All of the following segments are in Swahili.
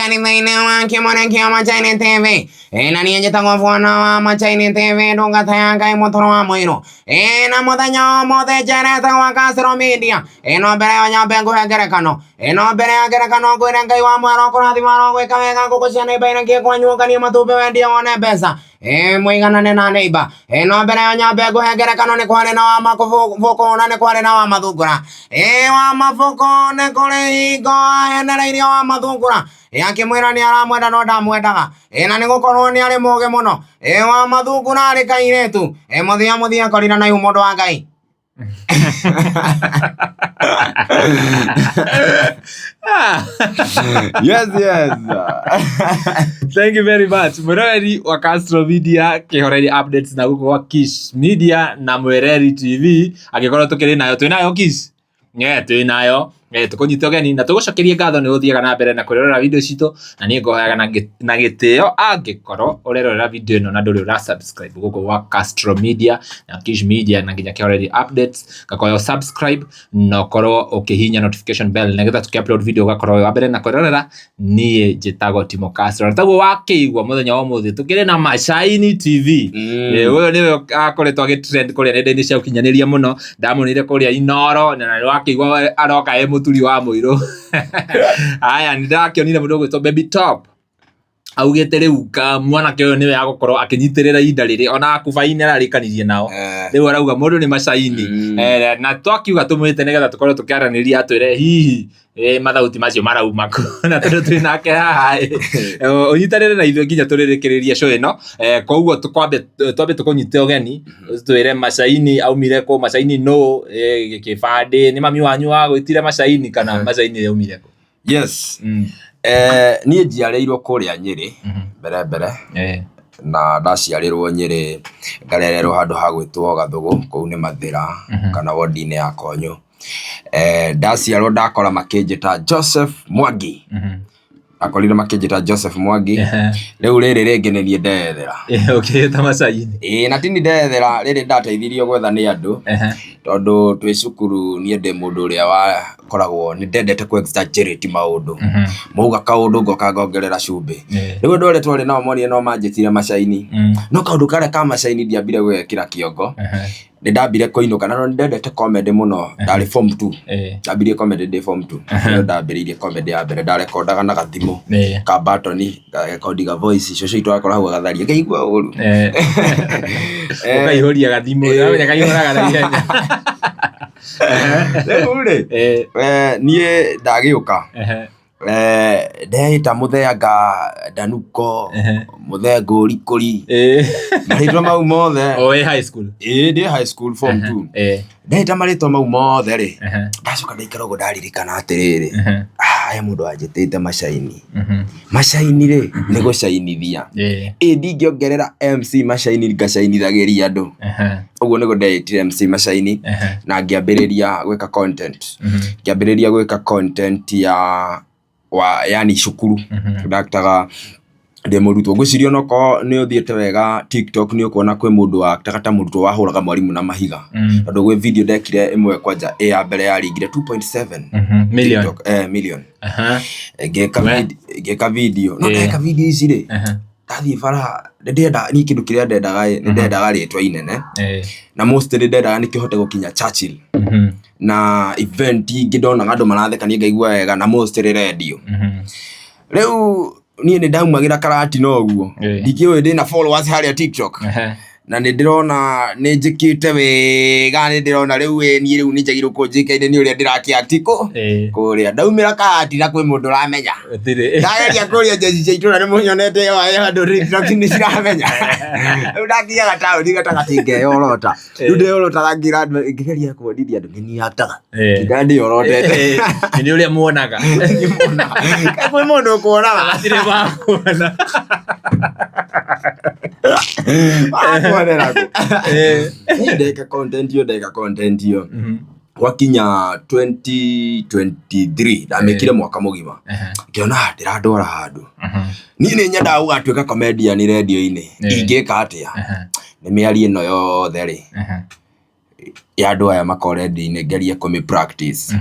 Habari zaina wa kimone kia Machaini TV. Na niye njitagwo Bwana wa Machaini TV ndungata ya Ngai mutoro wa mwiro. Na muthenya mothe njerete wa Castro Media. No mbere ya nyambe nguhe ngerekano. No mbere ya ngerekano ngwire Ngai wa mwaro kurathima no gwika wega nguku cia neighbor ingi kwanyukania matumbi wendie wone mbeca. Muiganane na neighbor. No mbere ya nyambe nguhe ngerekano ni kwari na wa makuvuko na ni kwari na wa mathungura. Wa mavuko ni kuri hingo ahenereirie wa mathungura. Akimwira ni aramwenda no ndamwendaga. Na nigukorwo ni ari muge muno. Wa mathungura ari kairetu. Muthia korira na yu mundu wa Ngai. Yes. Thank you very much. Mwereri wa Castro Media, kihoreri updates na guko wa Kish Media na Mwereri TV. Agikorwo tukiri nayo twinayo Kish. Twinayo. Tukunyite ogeni na tugucokerie ngatho ni uthiaga na mbere na kwirorera video citu na ni ngoyaga na gitio angikorwo urerorera video ino na nduri ura subscribe guko wa Castro Media na Kish Media na nginya already updates gakoyo subscribe no korwo ukihinya notification bell na getha tuki-upload video gakorwo wa mbere na kwirorera nie njitagwo Timo Castro taguo wakiigwa muthenya wa muthi tukiri na Machaini TV uyo niwe akoretwo agitrend kuria nenda-ini cia ukinyaniria muno ndamunire kuria Inoro na wakiigwa aroka muturi wa muiro aya ndakionire mundu gwitwo Baby Top augete riu mwana kio niwe agukorwo akinyitirira inda riri ona akubaine ararikanirie nao riu arauga mundu ni Machaini na twakiuga tumwite nigetha tukorwo tukiaraniria atwire hihi mathauti macio marauma na tundu twinake haha unyitarire na ithuĩ nginya turirikiririe show ino koguo twambe tukunyite ogeni twire Machaini aumire ku Machaini no gikibandi ni mami wanyu wa gwitire Machaini kana Machaini aumire ku? Yes. Niĩ njiarĩirwo kuria Nyeri mbere na ndaciarĩrwo Nyeri ngarererwo handu ha gwitwo Gathugu kuu ni Mathira kana wodi-inĩ ya Konyo. Ndaciarwo ndakora makinjita Joseph Mwangi. Akorire makinjita Joseph Mwangi. Riu riri ringi ni nie ndethera. Okay, ta Machaini. Na tini ndethera riri ndateithirio gwetha ni andu. Tondu twi cukuru nie ndi mundu uria wa koragwo ni ndendete ku exaggerate maundu. Muga kaundu ngoka ngongerera cumbi. Riu andu aria twari nao monie no manjitire Machaini. No kaundu karia ka Machaini ndiambire gwekira kiongo. Ni ndambire kuinuka na no ndendete comedy muno ndari form 2 ndambire comedy ndi form 2 no ndambiririe comedy ya mbere ndarekondaga na gathimu ka batoni recordiga voice cio itwakoragwo gatharia kaigua uru ukaihoria gathimu ya kaihoraga na ihenya ure nie ndagiuka ndeita Muthega Danuko Muthega Ngũrikũri marĩtwa mau mothe high school ndi high school form 2 ndeita marĩtwa mau mothe ri ndacoka ndaikara ũguo ndaririkana atiriri aya mũndũ anjĩtĩte Machaini Machaini ri nĩ gũcainithia ndingĩongerera MC Machaini ngacainithagĩria andũ ũguo nĩguo ndeĩtire MC Machaini na ngĩambĩrĩria gwĩka content yani cukuru ndaktaga ndi murutwo ngwicirio noko ni uthiete wega TikTok ni ukuona kwi mundu wa takata murutwo wahuraga mwarimu na mahiga tondu gwe video ndekire imwe kwanja ya mbere yaringire 2.7 million TikTok million ngeka video no ngeka video ici ri ndathie bara ndenda ni kindu kiria ndendaga ritwa inene na most ndendaga nikihote gukinya Churchill na event ingi ndona andu marathekania ngaigua wega na most radio riu nie ni ndaumagira karati no guo ndikiwe ndina followers haria TikTok na ni ndirona ni njikite wega ni ndirona riu nie riu ni njagirwo kunjikaine ni uria ndirakia tiko kuria ndaumira karati na kwi mundu ramenya ndageria kuria jeji caitura ni munyonete yo andu TikTok ni ciramenya riu ndakiaga tauni gatagati ngeyorota riu ndeyorota ngira ngigeria kuonithia andu ni aktaga ngandi yorotete ni uria muonaga kwi mundu kuonaga atire bakuona ndeka content yo wakinya 2023 ndamekire mwaka mugima kiona ndiradwara handu ni nyendaga gugatuika comedian radio-ini ingika atia ni miari ino yothe ri ya andu aya makoredi-ini ngerie kumi practice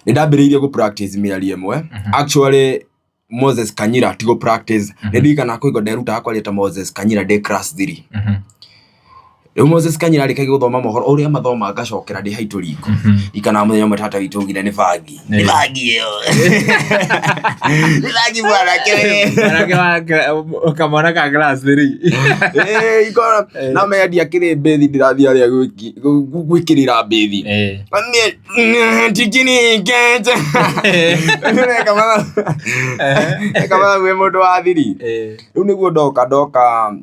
ni ndambiriirie gu practice miari imwe actually Moses Kanyira tigo practice ndirikana kuigo nderuta akwa reta Moses Kanyira de class 3 Moses Kanyira ari kaigo thoma mohoro uria mathoma ngacokera ndi haitu riko ikana muthenya matata witu ngire ni bagi iyo ni bagi bwana kamwana ka class 3 ikora na me adia kire bethi ndirathi aria gwikirira bethi tikini kete kama we mundu wa thiri riu niguo ndoka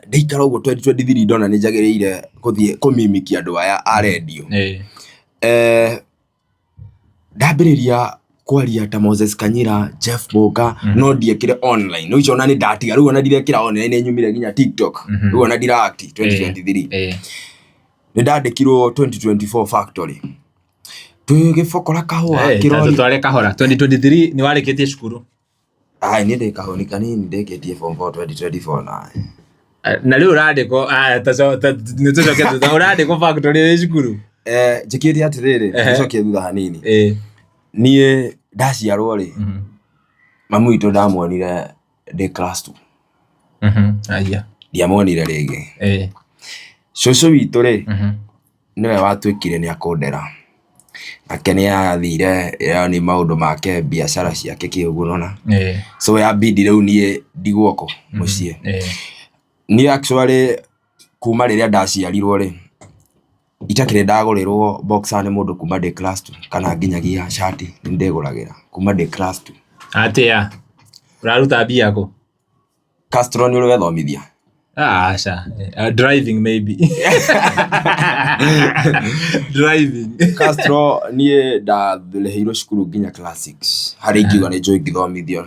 ndeikara uguo 2023 ndona ni njagiriire kuthie kumimikia andu aya a radio ndambiriria kwaria ta Moses Kanyira, Jeff Boga no ndiekire online no icio na ni ndatiga riu ona ndirekira online nyumire nginya TikTok riu ona ndiract 2023 ni ndandikirwo 2024 factory tugifokora kahua kirori tware kahora 2023 ni warikitie cukuru ni ndikahoni kanini ndeketie form 4 2024 na riu urandiko ni tucoke thutha urandiko factory ya cukuru njikiri atiriri tucoke thutha hanini nie ndaciarwo ri mamu itu ndamuonire ndi class 2 aya ndiamuonire ringi cucu witu ri niwe watwikire ni akondera ake ni athire ni maundu make biashara ciake kiugu nona so ya bidi riu nie ndigwoko mucie ni actually kuma riria ndaciarirwo ri itakire ndagurirwo boxer ni mundu kuma de class 2 kana nginyagia shati ni ndeguragira kuma de class 2 atia uraruta bia ko Castro ni uri thomithia acha driving maybe driving Castro ni ndarehirwo cukuru nginya class 6 hari ingiuga ni njui ngithomithio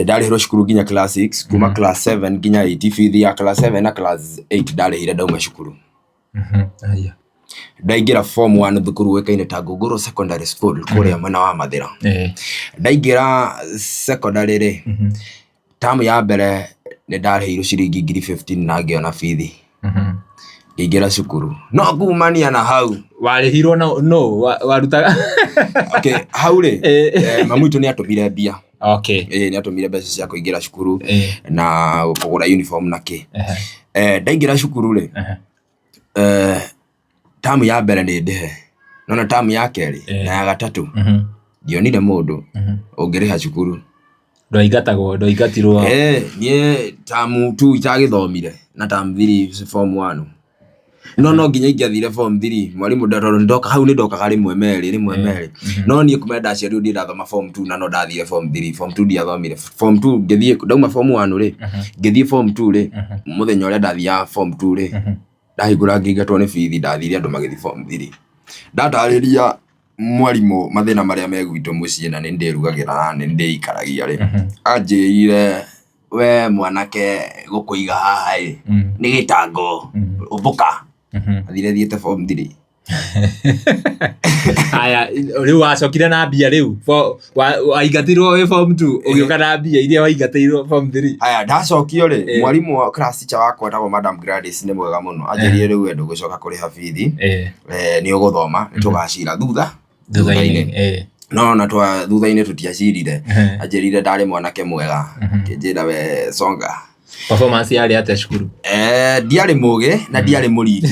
ndarehirwo cukuru nginya class 6 kuma class 7 nginya 8 fithi ya class 7 na class 8 ndarehire ndauma cukuru aya ndaingira form 1 thukuru wekaine ta Ngunguru secondary school kuria mwena wa Mathira ndaingira secondary ri tamu ya mbere ni ndarehirwo ciringi 15 na ngiona fithi ingira cukuru no kumania na hau warehirwo no warutaga okay hau ri mamu itu ni atumire mbia okay ni atumire mbeca cia kuingira cukuru na kugura uniform na ki ndaingira cukuru ri tamu ya mbere ni ndihe nona tamu ya keri na ya gatatu ndionire mundu ungiriha cukuru ndoingatirwo nie tamu 2 itagithomire na tamu 3 form 1 no nginya ingiathire form 3 mwalimu ndaroro ndoka hau ni ndokaga rimwe meri no nie kumenda cia riu ndirathoma form 2 na no ndathire form 3 form 2 ndiathomire form 2 ngithie ndauma form 1 ri ngithie form 2 ri muthenya uria ndathia form 2 ri ndahingura ngingatwo ni fithi ndathire andu magithi form 3 ndatariria mwalimu mathina maria megwitwo mucie na ni ndirugagira ni ndiikaragia ri anjirire we mwanake gukuiga haha ni gitango ubuka athire thiete form 3 aya riu wacokire na mbia riu waingatirwo we form 2 ugiuka na mbia iria waingatirwo form 3 aya ndacokio ri mwalimu wa class teacher wakwa etagwo Madam Gladys ni mwega muno anjirire riu endo gucoka kuri hafithi ni uguthoma ni tugacira thutha-ini no na twa thutha-ini tutiacirire anjirire ndari mwanake mwega kinjira we songa performance yari ate cukuru ndiari muge na ndiari muritu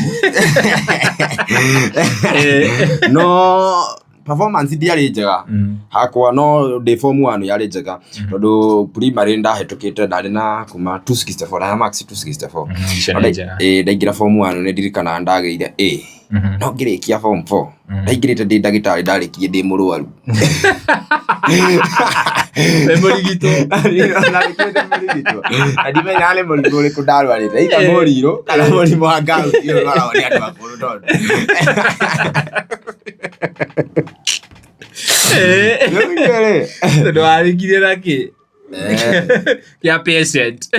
no performance ndiari njega hakwa no de form 1 yari njega tondu primary ndahetukite ndari na kuma 264 na max 264 ndaingira form 1 ni ndirikana ndageire no ngirikia form 4 ndaingirite ndi ndagitari ndarikie ndi murwaru murigito adimenya ale muri kundarwarite ita muriro kana muri mwanga iyo ngara wali atu akuru tondu ndo arigire raki ya patient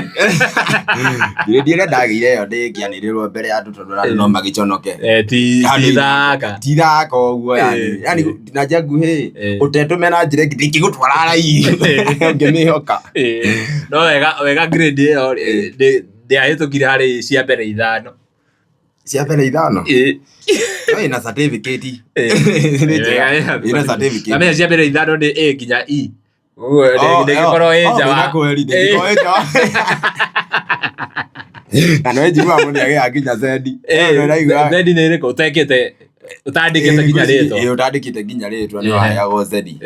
ndiye ndagire yo ndikianirirwo mbere ya nduto no magiconoke ti thaka uguo yani na jaguhe utetume na njire ngigutwara rai ngimihoka no wega grade yo de ahetukire hari cia mbere 5 cia mbere 5 ina certificate ina certificate cia mbere 5 ni A nginya E ndĩgĩkorwo ĩ nja wa kana wejigua mũndũ agĩa nginya zendi zendi nĩ ĩrĩkũ ũtandĩkĩte nginya rĩtwa ũtandĩkĩte nginya rĩtwa nĩ waheyagwo zendi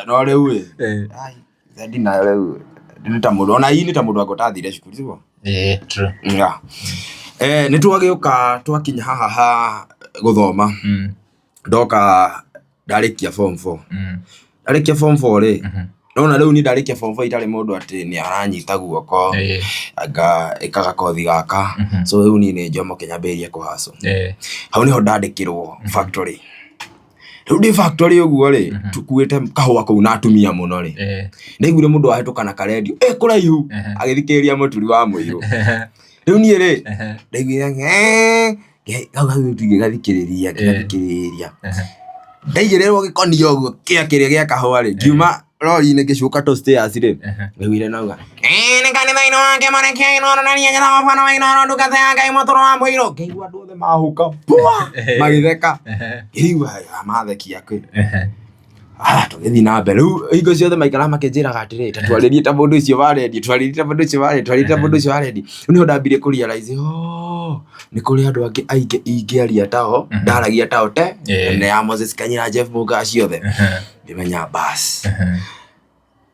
no rĩu zendi nayo rĩu nĩ ta mũndũ ona nĩ ta mũndũ agotathire cukuru sio true nĩ twagĩũka twakinya haha gũthoma ndoka ndarĩkia form 4 ndarĩkia form 4 rĩ nona rĩu ni ndarĩkia form 4 itarĩ mũndũ atĩ nĩ aranyita guoko anga ikaga kothi gaka so rĩu ni nĩ njomo kenyambĩrĩria kũhaso hau niho ndandĩkĩrwo factory rĩu ndĩ factory ũguo rĩ tukuĩte kahũa kũu na atumia mũno rĩ ndaiguire mũndũ ahĩtũka na karendio kũraihu agĩthikĩrĩria mũturi wa mũirũ rĩu niĩ rĩ ndaiguire gathikĩrĩria ndaigĩrĩrwo gĩkonia ũguo kĩrĩa gĩa kahũa rĩ ngiuma rori-inĩ ngĩcuka to stairs rĩ ndaiguire nauga nĩ kanitha-inĩ wake marekia inoro na niĩ nyenda mabwana wa inoro ndungata ya Ngai mũtũro wa mũirũ ngĩigua andũ othe mahuka magĩtheka ngĩigua mathekia kwĩ tũgĩthiĩ na mbere rĩu hingo ciothe maikara makĩnjĩraga atĩrĩ ta twarĩrie ta mũndũ ũcio warendi twarĩrie ta mũndũ ũcio warendi rĩu niho ndambire kũrealize nĩ kũrĩ andũ angĩ aingĩ ingĩaria tao ndaragia tao te nene ya Moses Kanyira Jeff Mũnga ciothe ndĩmenya bas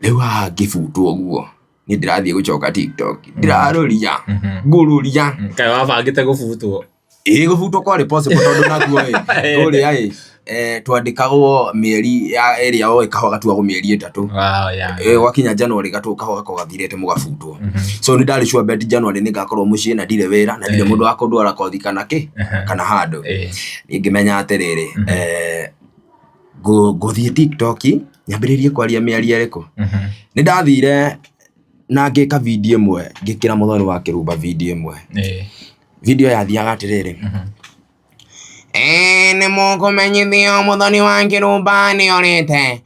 rĩu haha ngĩbutwo ũguo niĩ ndĩrathiĩ gũcoka TikTok ndĩrarũria ngũrũria kaĩ wabangĩte gũbutwo gũbutwo kwarĩ possible tondũ naguo kũrĩa twandĩkagwo mĩeri ĩrĩa kahũa gatuagwo mĩeri 3 gwakinya January kahũa gako gathirĩte mũgabutwo so nĩ ndarĩ sure bet January nĩ ngakorwo mũciĩ na ndirĩ wĩra na ndirĩ mũndũ wa kũndwara kothi kana handũ ngĩmenya atĩrĩrĩ ngũthiĩ TikTok nyambĩrĩrie kwaria mĩario ĩrĩkũ nĩ ndathire na ngĩka video ĩmwe ngĩkĩra Mũthoni wa Kĩrumba video ĩmwe video yathiaga atĩrĩrĩ nĩ mũkũmenyithio Mũthoni wa Kĩrumba nĩ orĩte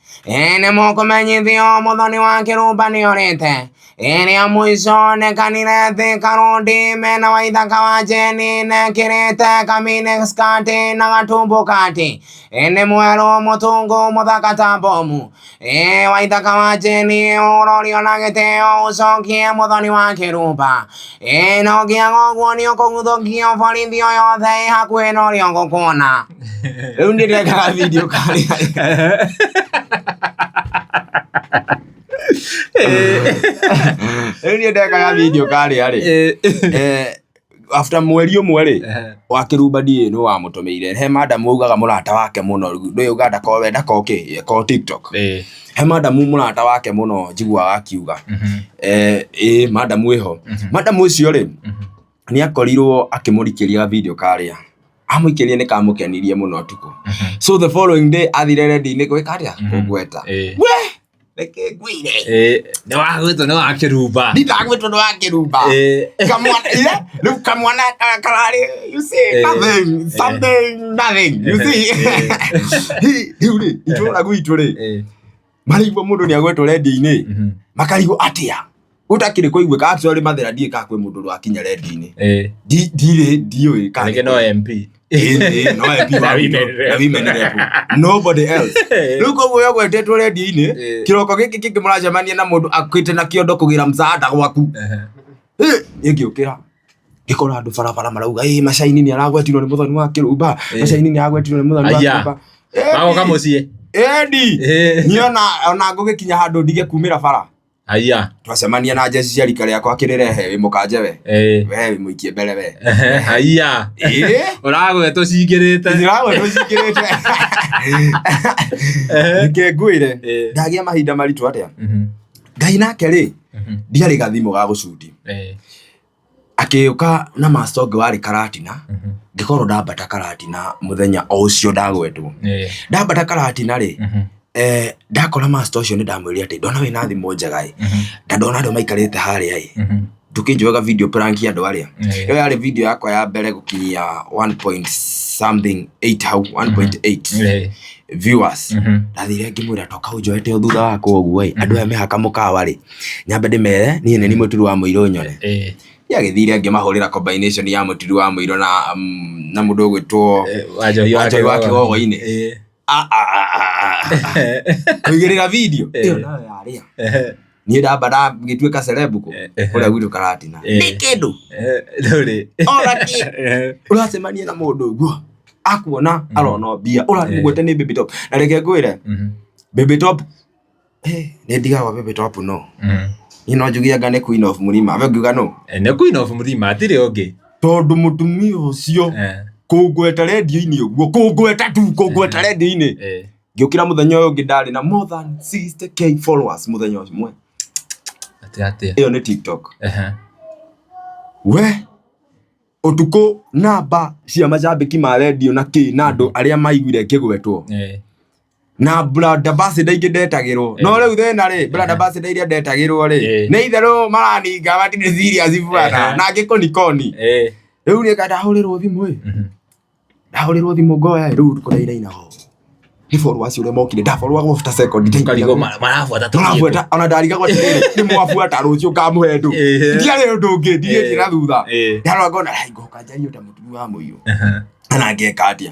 nĩ mũkũmenyithio Mũthoni wa Kĩrumba nĩ orĩte ĩrĩa mũico nĩkanire thĩ Karundi mena Waithaka wa Jeni nekĩrĩte kamini skati na gatumbu kati nĩ mwerũ mũtungu mũthaka ta bomu Waithaka wa Jeni ũrorio na gĩtĩo ũcokie Mũthoni wa Kĩrumba na ũngĩaga ũguo nĩ ũkũguthũkio borithi o yothe hakuhĩ na ũrĩa ũgũkuona rĩu nĩ ndekaga video karĩa rĩu nĩ ndekaga video karĩa rĩ after mweri ũmwe rĩ wa Kĩrumba ndiĩ nĩ wamũtũmĩire he madam augaga mũrata wake mũno ndũĩ Uganda ko TikTok he madam mũrata wake mũno njiguaga akiuga madam ĩho madam ũcio rĩ nĩ akorirwo akĩmũrikĩria video karĩa amũikĩrie nĩ kamũkenirie mũno tukũ so the following day athire rendi-inĩ gwĩka atĩa kũngweta reke ngwĩre nĩ wagwĩtwo nĩ wa Kĩrumba nditagwĩtwo nĩ wa Kĩrumba rĩu kamwana kararĩ you see nothing something nothing you see rĩu rĩ itũra gwitũ rĩ marigwo mũndũ nĩ agwetwo rendi-inĩ makarigwo atĩa utakire kũiguĩka actually mathera ndiĩ ka kwĩ mũndũ rwakinya rendi-inĩ ndiũĩ kana no MP no MP na women rep nobody else rĩu koguo yogwetetwo rendi-inĩ kĩroko gĩkĩ kĩngĩ mũracemania na mũndũ akwĩte na kĩondo kũgĩra msaada gwaku ngĩũkĩra ngĩkora andũ barabara marauga Macaini nĩ aragwetirwo nĩ Mũthoni wa Kĩrumba Macaini nĩ aragwetirwo nĩ Mũthoni wa Kĩrumba magoka mũciĩ endi niona ona ngũgĩkinya handũ ndige kumĩra bara aya twacemania na jeci cia rika rĩakwa akĩrĩrehe wĩ mũkanje we mũikie mbere we aya ũragwetwo cingĩrĩte ngĩngwĩre ndagĩa mahinda maritũ atĩa Ngai nake rĩ ndiarĩ gathimo ga gũcundi akĩũka na master ũngĩ warĩ Karatina ngĩkorwo ndambata Karatina mũthenya o ũcio ndagwetwo ndambata Karatina rĩ ndakora master ũcio nĩ ndamwĩrire atĩ ndona wĩna thimũ njega na ndona andũ maikarĩte harĩa tukĩnjoga video prank ya andũ arĩa ĩyo yarĩ video yakwa ya mbere gũkinyia 1.8 viewers ndathire ngĩmwĩra toka ũnjoete o thutha wakwa ũguo andũ aya mehaka mũkawa rĩ nyambe ndĩmere niĩ nĩ mũturi wa mũirũ nyone yagĩthire ngĩmahũrĩra combination ya mũturi wa mũirũ na mũndũ ũgwĩtwo Wanjoi wa Kĩgogo-inĩ kuigirira video iyo nayo yaria ni ndamba ngituika celeb ko uria gwitu Karatina ni kindu nduri oraki uracemania na mundu guo akuona arona bia uramugwete ni Baby Top na reke ngwire Baby Top ni ndigawa Baby Top no ino njugia ngane Queen of Murima ave ngiuga no ne Queen of Murima atire ongi tondu mutumia ucio kungweta radio-ini uguo kungweta radio-ini ngiukira muthenya uyu ngindari na more than 60k followers muthenya umwe ati iyo ni TikTok we utuko namba cia macambiki ma radio na andu aria maiguire kigwetwo na blood ambassador ingi ndetagirwo no riu thena ri blood ambassador iria ndetagirwo ri ni itherũ maraninga batire serious bwana na ngikunikoni riu ni kadahurirwo thimu ndahurirwo thimu ngoya riu tukoraina ho ni followers ule mokire da follow kwa 50 second kaligo marafuata tu marafuata ona ndariga kwa tiri ni mwafuata rucio kamuhe ndu ndiare undu ungi ndiye na thutha ndaro ngona ngoka njari uta mutumia wa muiyo ana ngeka atia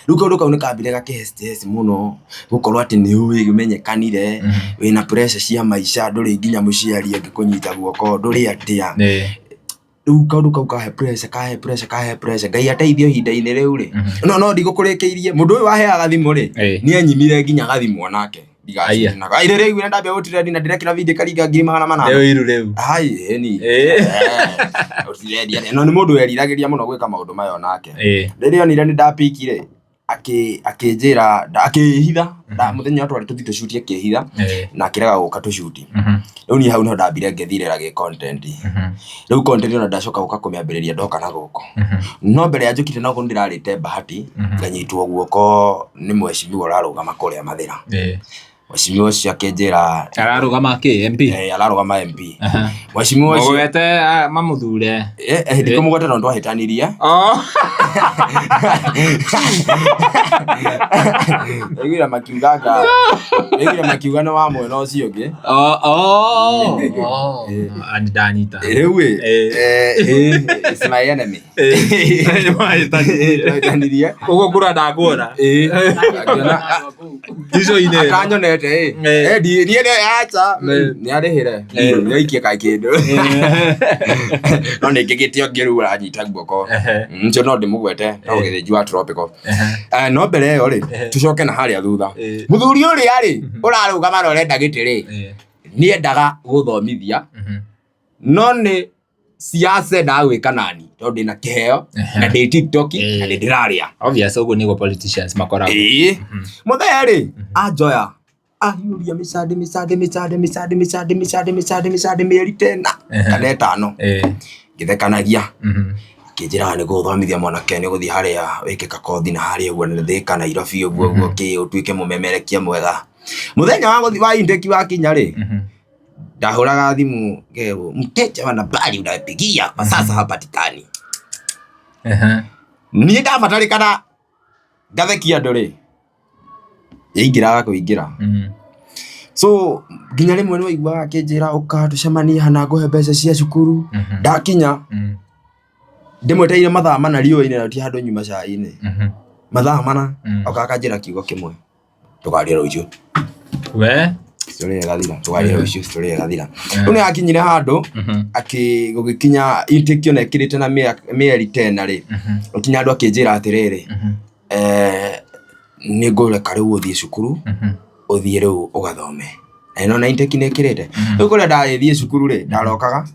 riu kaundu kau ni kambire gakehestes muno gukorwo ati ni uwi gimenyekanire wina pressure cia maisha nduri nginya muciari angikunyita guoko nduri atia riu kaundu kau kahe pressure ngai ateithio hinda-ini riu ri no ndigukurikiirie mundu uyu waheaga thimu ri ni anyimire nginya gathimwo nake ndigacina aire riu ina ndambia gutiredi na ndirekira video karinga 800 riu iru riu ai ni utiredi no ni mundu weriragiria muno gwika maundu mayo nake riria onire ni ndapikire akinjira akihitha muthenya twari tuthi tushuti akihitha na akiraga guka tushuti riu ni hau no ndambire ngethirira gi content riu content no ndacoka guka kumiambiriria ndoka na guko no mbere ya njukite no ndirarite bahati nganyitwo guoko ni mweshimiwa ararugama kuria mathira mweshimiwa ucio akinjira ararugama ki MP ararugama MP mweshimiwa ucio ogete mamuthure ndikumugweta no ndwahitanirie Egira makiuga no wa mwena ucio ngi andanyita riu it's my enemy ndwahitanirie ugo kura ndakuona izo ine akanyonete ndiye acha ni arihire ni aikie kai kindu no ningigitio ngirura anyita guoko njo no ndimugwete no githijua tropical no mbere yo ri tucoke na haria thutha muthuri uri ari urarugama no renda gitiri ni endaga guthomithia no ni siasa na gwika nani tondu na kiheo na ndi TikTok na ndi ndiraria obvious ugo nigo politicians makora mutheri ajoya ayuria misade mieri tena kana 5 ngithekanagia kinjira ni guthomithia mwanake ni guthii haria wikika kothi na haria uguo ni thika Nairobi uguo ki utuike mumemerekia mwega muthenya wa guthii wa intake wa kinya ri ndahuraga thimu ngero mteja wana bali unapigia kwa sasa hapatikani ni ndabatarikana ngathekia nduri yaingiraga kuingira so nginya rimwe ni waigua akinjira uka tucemania hana nguhe mbeca cia cukuru ndakinya ndimweteire mathaa mana riũa-inĩ na ti handũ nyuma cai-inĩ mathaa mana oka akanjĩra kiugo kĩmwe tũkaria rũciũ we story ĩgathira tũkaria rũciũ story ĩgathira rĩu nĩ akinyire handũ gũgĩkinya intake ona ĩkĩrĩte na mĩeri 10 rĩ gũkinya andũ akĩnjĩra atĩrĩrĩ nĩ ngũreka rĩu ũthiĩ cukuru ũthiĩ rĩu ũgathome na na intake nĩ ĩkĩrĩte rĩu kũrĩa ndathiĩ cukuru rĩ ndarokaga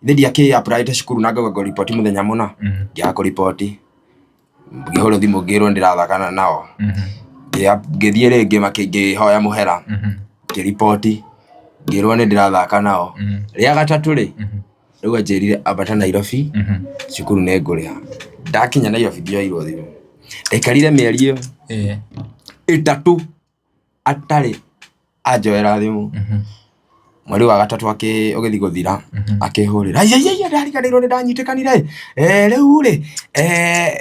Thidi yake apply shukuru naga go report muthenya muna ya ko report ngihoro thimu ngirwo ndirathakana nao ngithie ringi makingi hoya muhera ki report ngirwo ni ndirathaka nao ria gatatu ri riu anjirire abata Nairobi shukuru ne nguriha ndakinya Nairobi dio irwo thimu ekarire mieri iyo itatu atari ajoera thimu mwari wa gatatu ugithi guthira akihurira ai ndariganirwo ni ndanyitekanire riu ri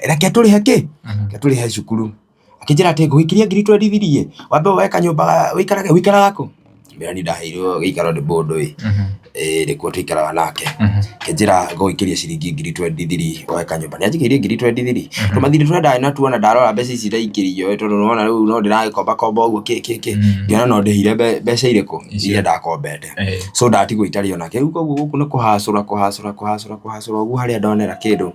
reke turihe ki turihe cukuru akinjira ati nguikiria 2023 wambe weka nyumba wikaraga ko mera ni ndaheirwo gĩikaro nĩ mũndũ rĩkuo tũikaraga nake kĩnjĩra ngũgĩkĩria ciringi 23 oe kanyũmba nĩ anjĩkĩirie 23 tũmathiri tũrĩa na tuona ndarora mbeca ici ndaikĩrio tondũ nona rĩu no ndĩragĩkomba ũguo ndiona no ndĩhire mbeca irĩkũ iria ndakombete so ndatigwo itarĩ ona kĩu koguo gũkũ nĩ kũhacũra ũguo harĩa ndonera kĩndũ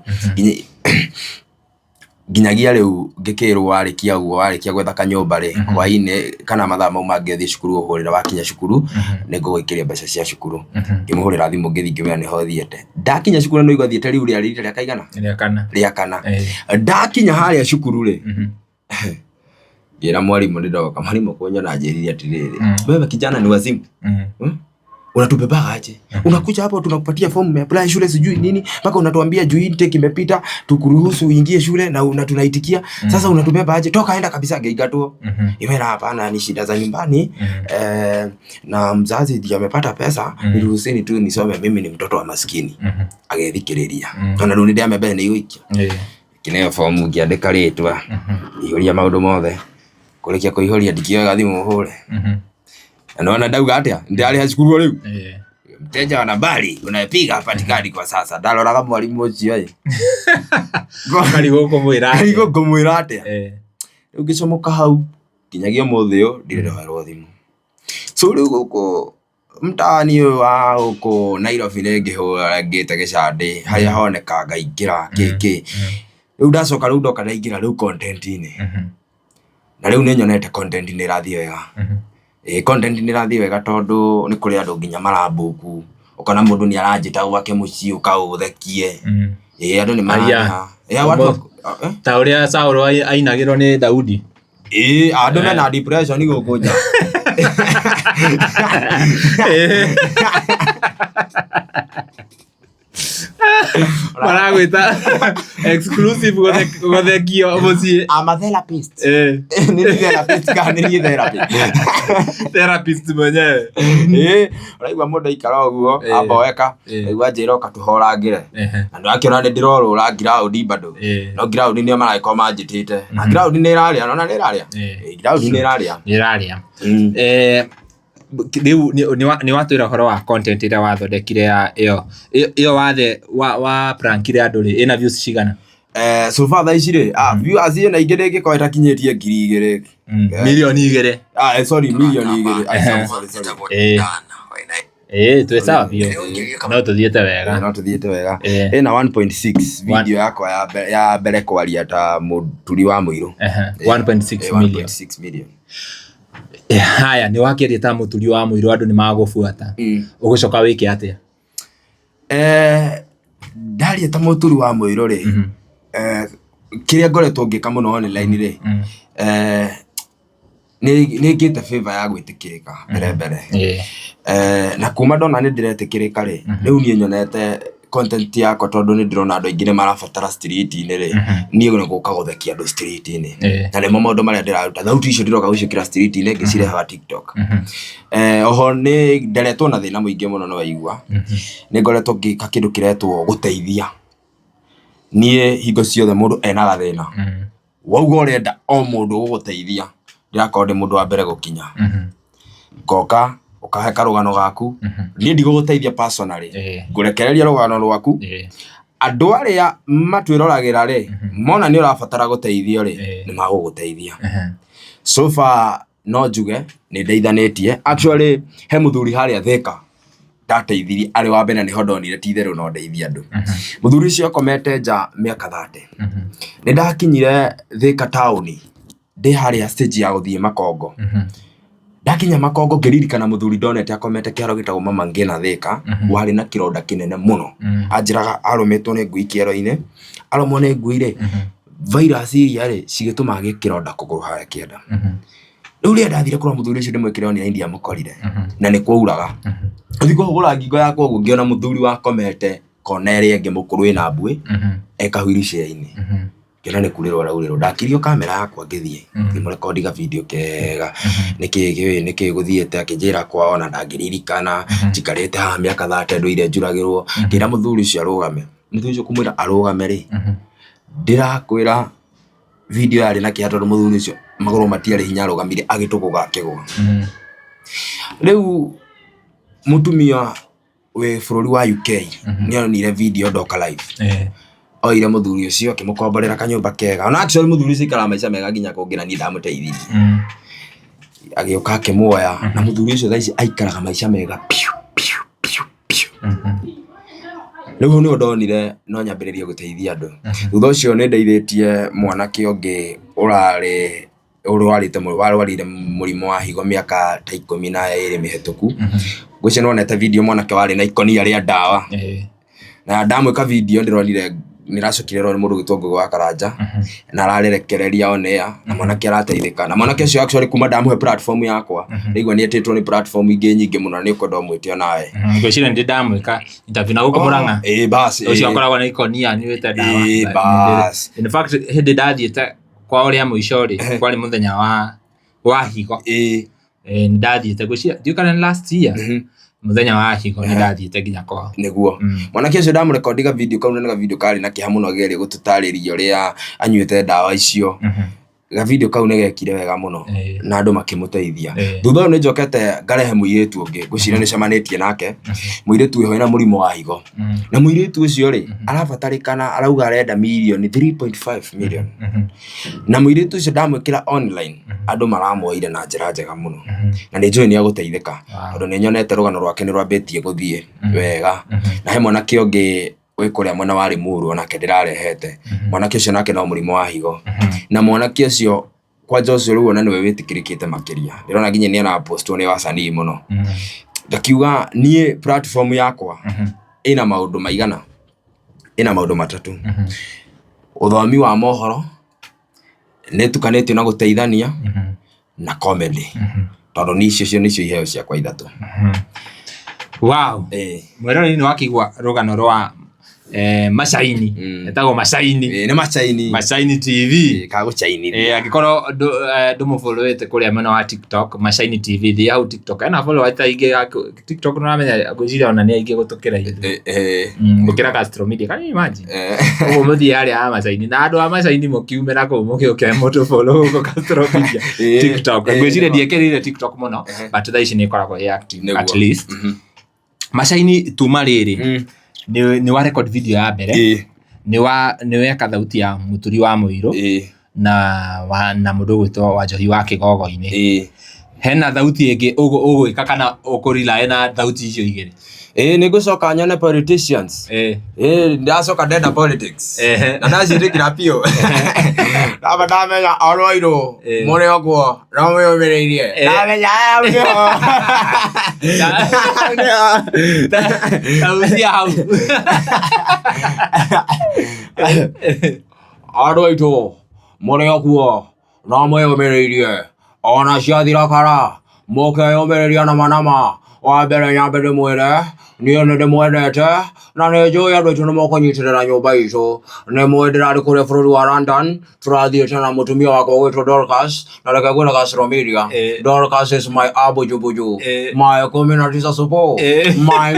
nginyagia rĩu ngĩkĩrwo warĩkia gwetha kanyũmba hwainĩ kana mathaa mau mangĩthiĩ cukuru ũhũrĩra wakinya cukuru nĩngũgũikĩria mbeca cia cukuru ngĩmũhũrĩra thimũ ngĩthiĩ ngĩmwĩra nĩho thiĩte ndakinya cukuru no igũthiĩte rĩu rĩa kaigana rĩa kana ndakinya harĩa cukuru ngĩra mwarimũ nĩndoka mwarimũ kũnyona njĩrire atĩrĩrĩ wewe kijana ni wazimu unatubebaga aje unakuja hapo tunakupatia fomu ya apply shule sijui nini mpaka unatuambia juu intake imepita tukuruhusu uingie shule na tunaitikia sasa unatubeba aje toka enda kabisa Geigatwo imera hapana ni shida za nyumbani na mzazi ndiye amepata pesa niruhuseni tu nisome mimi ni mtoto wa maskini agethikiriria tona runi ndia mebe ni guikia kineo fomu ngiandika ritwa ihoria maundu mothe kurikia kuihoria ndikioga thimu hore naona ndauga atia ndarĩ cukuru rĩu mteja wa nambari unapiga hapatikani kwa sasa ndaroraga mwalimu ũcio ngũmwĩra atia rĩu ngĩcomoka hau nginyagia mũthĩ ũyũ ndirĩroherwo thimũ so rĩu gũkũ mtaani ũyũ wa gũkũ Nairobi ngĩte gĩcandĩ harĩa honeka ngaingĩra rĩu ndacoka rĩu ndoka ndaingĩra rĩu content-inĩ na rĩu nĩnyonete content nĩ ĩrathiĩ wega content nĩ ĩrathiĩ wega tondũ nĩ kũrĩ andũ nginya marambuku ũkona mũndũ nĩ aranjĩta gwake mũciĩ ũkaũthekie andũ nĩ maraha ta ũrĩa Saũlũ ainagĩrwo nĩ Daudi andũ mena depression gũkũ nja maragwĩta exclusive gũthekio mũciĩ I'm a therapist nĩ therapist kana nĩ therapist mwenyewe ũraigua mũndũ aikara ũguo amboeka aigua njĩra ũkatũhorangĩre na ndakĩona nĩ ndĩrorũra ground bado no ground nĩ maragĩkorwo manjĩtĩte na ground nĩ ĩrarĩa nona nĩ ĩrarĩa ground nĩ ĩrarĩa rĩu nĩ watwĩra ũhoro wa content ĩrĩa wathondekire ĩyo wa prankire andũ ĩna views cigana so far thaa ici viewers ĩna ingĩ ndĩngĩkorwo ĩtakinyĩtie 2,000 milioni 2 sorry milioni 2 twĩ sawa biũ no tũthiĩte wega ĩna 1.6 video yakwa ya mbere kwaria ta mũturi wa mũirũ 1.6 million haya nĩ wakĩaria ta mũturi wa mũirũ andũ nĩ magũbuata ũgũcoka wĩke atĩa ndaria ta mũturi wa mũirũ kĩrĩa ngoretwo ngĩka mũno online nĩ ngĩte favor ya gwĩtĩkĩrĩka mbere na kuma ndona nĩ ndĩretĩkĩrĩka rĩu niĩ nyonete content yakwa tondũ nĩ ndĩrona andũ aingĩ nĩ marabatara street-inĩ niĩ gũka gũthekia andũ street-inĩ na nĩmo maũndũ marĩa ndĩraruta thauti icio ndĩroka gũciĩkĩra street-inĩ ngĩcirehaga TikTok oho nĩ nderetwo na thĩna mũingĩ mũno no waigua nĩ ngoretwo ngĩka kĩndũ kĩretwo gũteithia niĩ hingo ciothe mũndũ ena gathĩna wauga ũrenda o mũndũ gũgũteithia ndĩrakorwo ndĩ mũndũ wa mbere gũkinya ngoka ũkahe karũgano gaku niĩ ndigũgũteithia personally ngũrekereria rũgano rwaku andũ arĩa matwĩroragĩra mona nĩ ũrabatara gũteithio nĩ magũgũteithia so far no njuge nĩ ndeithanĩtie actually he mũthuri harĩa Thika ndateithirie arĩ wa mbere nĩho ndonire ti therũ no ndeithia andũ mũthuri ũcio akomete nja mĩaka 30 nĩ ndakinyire Thika town ndĩ harĩa stage ya gũthiĩ Makongo ndakinya Makongo ngĩririkana mũthuri ndonete akomete kĩharo gĩtagwo Mama Ngina Thika warĩ na kĩronda kĩnene mũno anjĩraga arũmĩtwo nĩ ngui kĩero-inĩ arũmwo nĩ ngui virus iria cigĩtũma agĩe kĩronda kũgũrũ harĩa kĩenda rĩu rĩrĩa ndathire kũrora mũthuri ũcio ndĩmwĩkĩre online ndiamũkorire na nĩ kwauraga thiĩ kũhũra ngingo yakwa ũguo ngĩona mũthuri wakomete kona ĩrĩa ĩngĩ mũkũrũ ĩna mbuĩ eka wheelchair-inĩ ngĩona nĩ kurĩrwo araurĩrwo ndakirio kamera yakwa ngĩthiĩ ngĩmũrekondiga video kega nĩkĩ gũthiĩte akĩnjĩra kwao na ndangĩririkana njikarĩte haha mĩaka 30 andũ ire njuragĩrwo ngĩra mũthuri ũcio arũgame mũthuri ũcio kũmwĩra arũgame ndĩrakwĩra video yarĩ na kĩeha tondũ mũthuri ũcio magũrũ matiarĩ hinya arũgamire agĩtũkũga akĩgwa Riu mutumia we bururi wa UK ni onire video doka live oire muthuri ucio akimukomborera kanyumba kega ona actually muthuri ucio ikara maica mega nginya kungira ni ndamuteithirie agioka akimuoya na muthuri ucio thaici aikaraga maica mega piu piu piu piu riu ni ndonire no nyambiririe guteithia andu thutha ucio ni ndeithĩtie mwanake ungi urarite murimo wa higo miaka ta 12 mihituku gwicio nonete video mwanake wari na ikonia ria ndawa na ndamwika video ndironire niracukire ro mundu gitwongo gwa Karanja na ararekereria onea na mwanake arateithika na mwanake ucio actually kuma ndamuhe platform yakwa ndigwa nietitwo ni platform ingi nyingi muno ni uko ndomwitio nawe ngwicira ndi ndamwika interview na guko Murang'a basi ucio akoragwa na ikonia ni wete ndawa basi in fact hindi ndathiete kwa uria muico ri kwari muthenya wa higo ndathiete gwicira ndiukana last year muthenya wa higo ni ndathiete nginya kwao niguo mwanake ucio ndamurekondiga video kau na video kari na kiha muno gerie gututariria uria anyuite ndawa icio ga video kau ne gekire wega muno na andu makimuteithia thutha ni njokete ngarehe muiretu ungi gucira ni cemanitie nake muiretu iho ina murimo wa higo na muiretu ucio ri arabatarikana arauga arenda milioni 3.5 million na muiretu ucio ndamwikira online andu maramuoire na njira njega muno na ni njui ni aguteithika andu ni nyonete rugano rwake ni rwambitie guthie wega na he mwanake ungi wikuria mwana wari muru onake ndirarehete mwanake ucio nake no murimo wa higo na mwanake ucio kwa Joshua ruo na niwe witikirikite makiria ndirona nginya ni ana post ni wasanii muno ndakiuga nie platform yakwa ina maundu maigana ina maundu matatu uthomi wa mohoro netukanetio na guteithania na comedy tondu nicio iheo ciakwa ithatu wow mweroni ni wakigwa rugano rwa Macaini etagwo Macaini ni Macaini TV kago chaini agikorwo ndumufolowete kuria mwena wa TikTok Macaini TV thi au TikTok ana follow ata ingi TikTok no amenya gwicira ona ni aingi gutukira gukira Castro Media can you imagine muthi yari a Macaini na andu a Macaini mukiumira ko mukiuke mutu follow ko Castro Media TikTok gwicira ndiekerire TikTok muno but thaici ni koragwo active at least Macaini tuma riri ni wa record video ya mbere ni weka thauti ya muturi wa muiro na mundu gwitwo wa Njohi wa Kigogo-ini hena thauti ingi ugwika kana ukurila na thauti icio igiri ni gucoka nyone politicians ndacoka ndenda politics na ndacirikira pio ndaba ndamenya arwairo muri ogwo na mwiyumireirie ndamenya thauti hau arwaito muri ogwo na mwiyumireirie ona ciathira kara mukeyumireria na manama wa mbere nyambe ndimwire niĩ nĩ ndĩmwendete na nĩ njũĩ andũ aitũ nĩ mũkũnyitirĩra nyũmba itũ nĩ mwendera arĩ kũrĩa bũrũri wa London tũrathiĩte na mũtumia wakwa gwĩtwo Dorcas na reke gwĩra Castro Media Dorcas is my abujubuju my community support my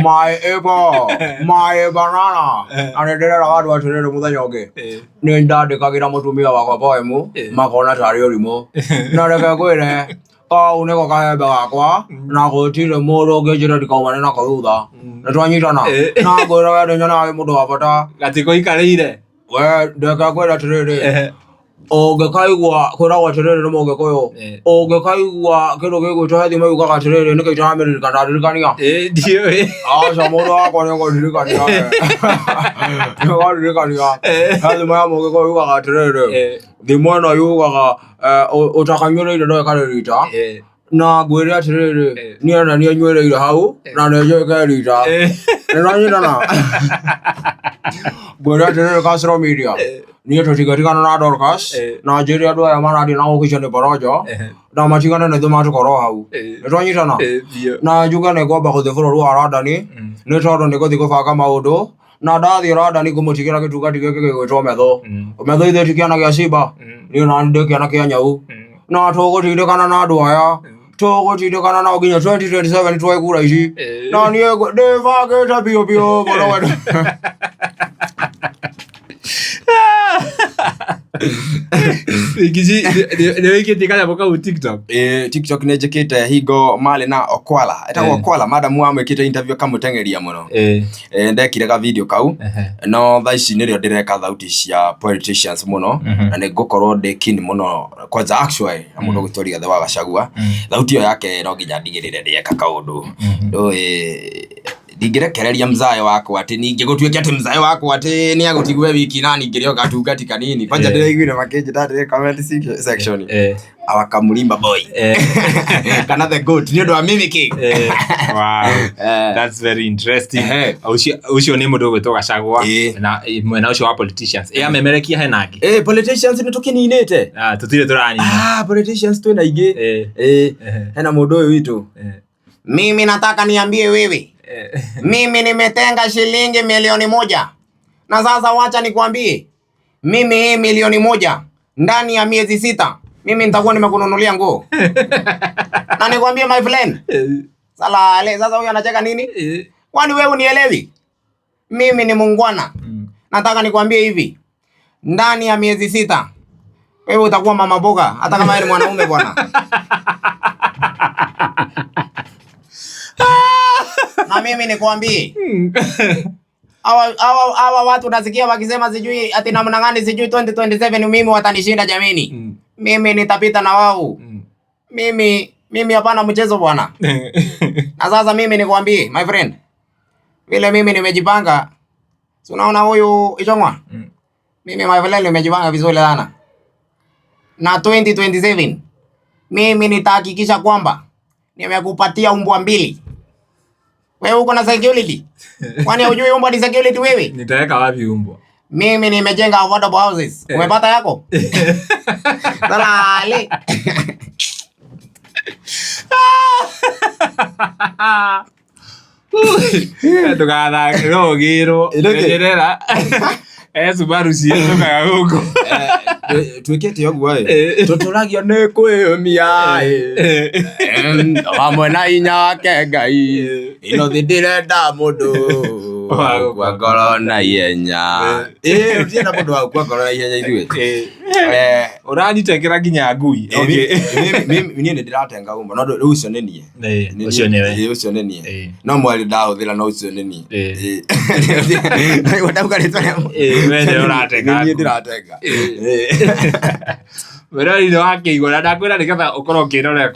my ebo my banana na nĩ ndĩrera andũ atĩrĩrĩ mũthenya ũngĩ nĩ ndandĩkagĩra mũtumia wakwa poemu makona tarĩ ũrimũ na reke gwĩre uneko kaembe gakwa na gutire mundu ngijira ndikaumane na kathutha nitwanyitana na ngwira we nyona we mundu wa bata gatiko ikarire we ndeka kwira tiriri ungikaigua kwiragwo atiriri ni mugikuyu ungikaigua kindu gigwitwo hethi maugaga atiriri nikitamirika ndaririkania ndiũĩ aca mundu wakwa nĩegũndirikania nĩegũndirikania hethi maya mugikuyu yugaga atiriri thi mwena yugaga utakanyuĩrĩire ndoĩkarĩrita na ngwĩre atiriri niĩ na niĩ nyuĩrĩire hau na nĩnjũĩke rita nĩranyitana ngwĩre atiriri Castro Media niĩ tũtigatigana na Dorcas na njĩre andũ aya marathiĩ na gũkĩcio nĩ porojo na matigane nĩ matũkorwo hau nĩtwanyitana na njuge nĩngwamba gũthiĩ bũrũri wa London nĩ tondũ nĩngũthiĩ gũbanga maũndũ na ndathiĩ London ngũmũtigĩra gĩtungati gĩkĩ gĩgwĩtwo metho metho ithuĩ ti kĩana gĩa Simba niĩ na ndĩ kĩana kĩa nyau na tũgũtindĩkana na andũ aya tũgũtindĩkana nao nginya 2027 twoe kura ici na niĩ ndĩbangĩte biũ biũ mũno wendo Ikizi ndio wiki tikanya boka TikTok. TikTok ne jekete Higo Male na Okwala. Eta Okwala madam wa mwekite interview kamutengeria muno. Ndekire ka video kau. No thaici nirio ndireka thauti cia politicians muno na ne ngokorwo ndikini muno kwanza actually amundu gutoria the wa Gachagua. Thauti yo yake no nginya ndigirire ndeka kaundu. Ndingirekereria mzae wako ati ninge gutuike ati mzae wako ati ni agutigwe wiki nani ngirio gatungati kanini kwanja ndiraiguire makeje ndare comment section awakamulimba boy kana the goat ni ndo mimicking. Wow, that's very interesting. Ucio ni mundu gwetwo Gachagua na mwena ucio wa politicians amemerekia henagi politicians ni tukininite tutire turani politicians tu na ingi hena mundu uyu witu. Mimi nataka niambie wewe, mimi nimetenga shilingi 1,000,000 na sasa wacha nikwambie, mimi hii 1,000,000 ndani ya miezi 6 mimi nitakuwa nimekununulia nguo. Na nikwambie my friend, sasa huyu anacheka nini? Kwani wewe unielewi? Mimi ni mungwana. Nataka nikwambie hivi, ndani ya miezi 6 wewe utakuwa mama boga hata kama wewe ni mwanaume bwana. Na mimi nikwambie, hawa watu nasikia wakisema sijui ati namna gani sijui 2027 mimi watanishinda jameni. Mimi nitapita na wao. Mimi hapana mchezo bwana. Na sasa mimi nikwambie my friend, vile mimi nimejipanga, unaona huyu Ichong'wa? Mimi my friend nimejipanga vizuri sana. Na 2027 mimi nitahakikisha kwamba nimekupatia umbwa 2. Wewe uko na security? Kwani hujui umbwa ni security wewe? Nitaweka wapi umbwa? Mimi nimejenga affordable houses. Umepata yako? Dalali. Tukana giro. Ndirera. Subaru si toka huko. Twikete yogu tuturagio ni kwiyumia amwe na inya ke Ngai ino ndirenda mundu wa ngoro na ihenya utina mundu wa ngoro na ihenya ithuĩ uranitekera nginya ngui. Mimi ni ndiratenga umbo no ucio ni nie ucio ni nie no mwari ndahuthira no ucio ni nie wende uratenga ni ndiratenga Werari ndo hakeigwa na ndakwira nigetha ukorwo ukirora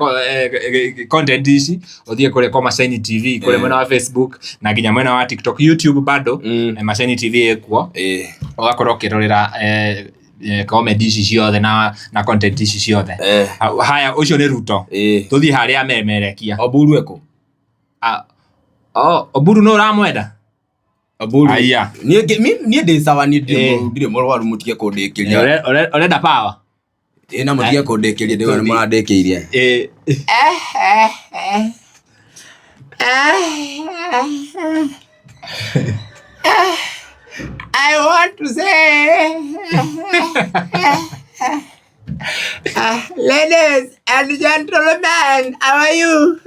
content ici uthie kure kwa Masaini TV kure mwena wa Facebook na nginya mwena wa TikTok, YouTube bado Masaini TV ekuo ugakorwo ukirorera comedy ici ciothe na content ici ciothe. Haya ucio ni Ruto tuthie haria memerekia Oburu eko Oburu no ramwenda Oburu aya ni ndi sawa ni ndire morwaru mutige kundikiria urenda power na mutige kundikiria ndiwa ni murandikiria I want to say ladies and gentlemen, how are you?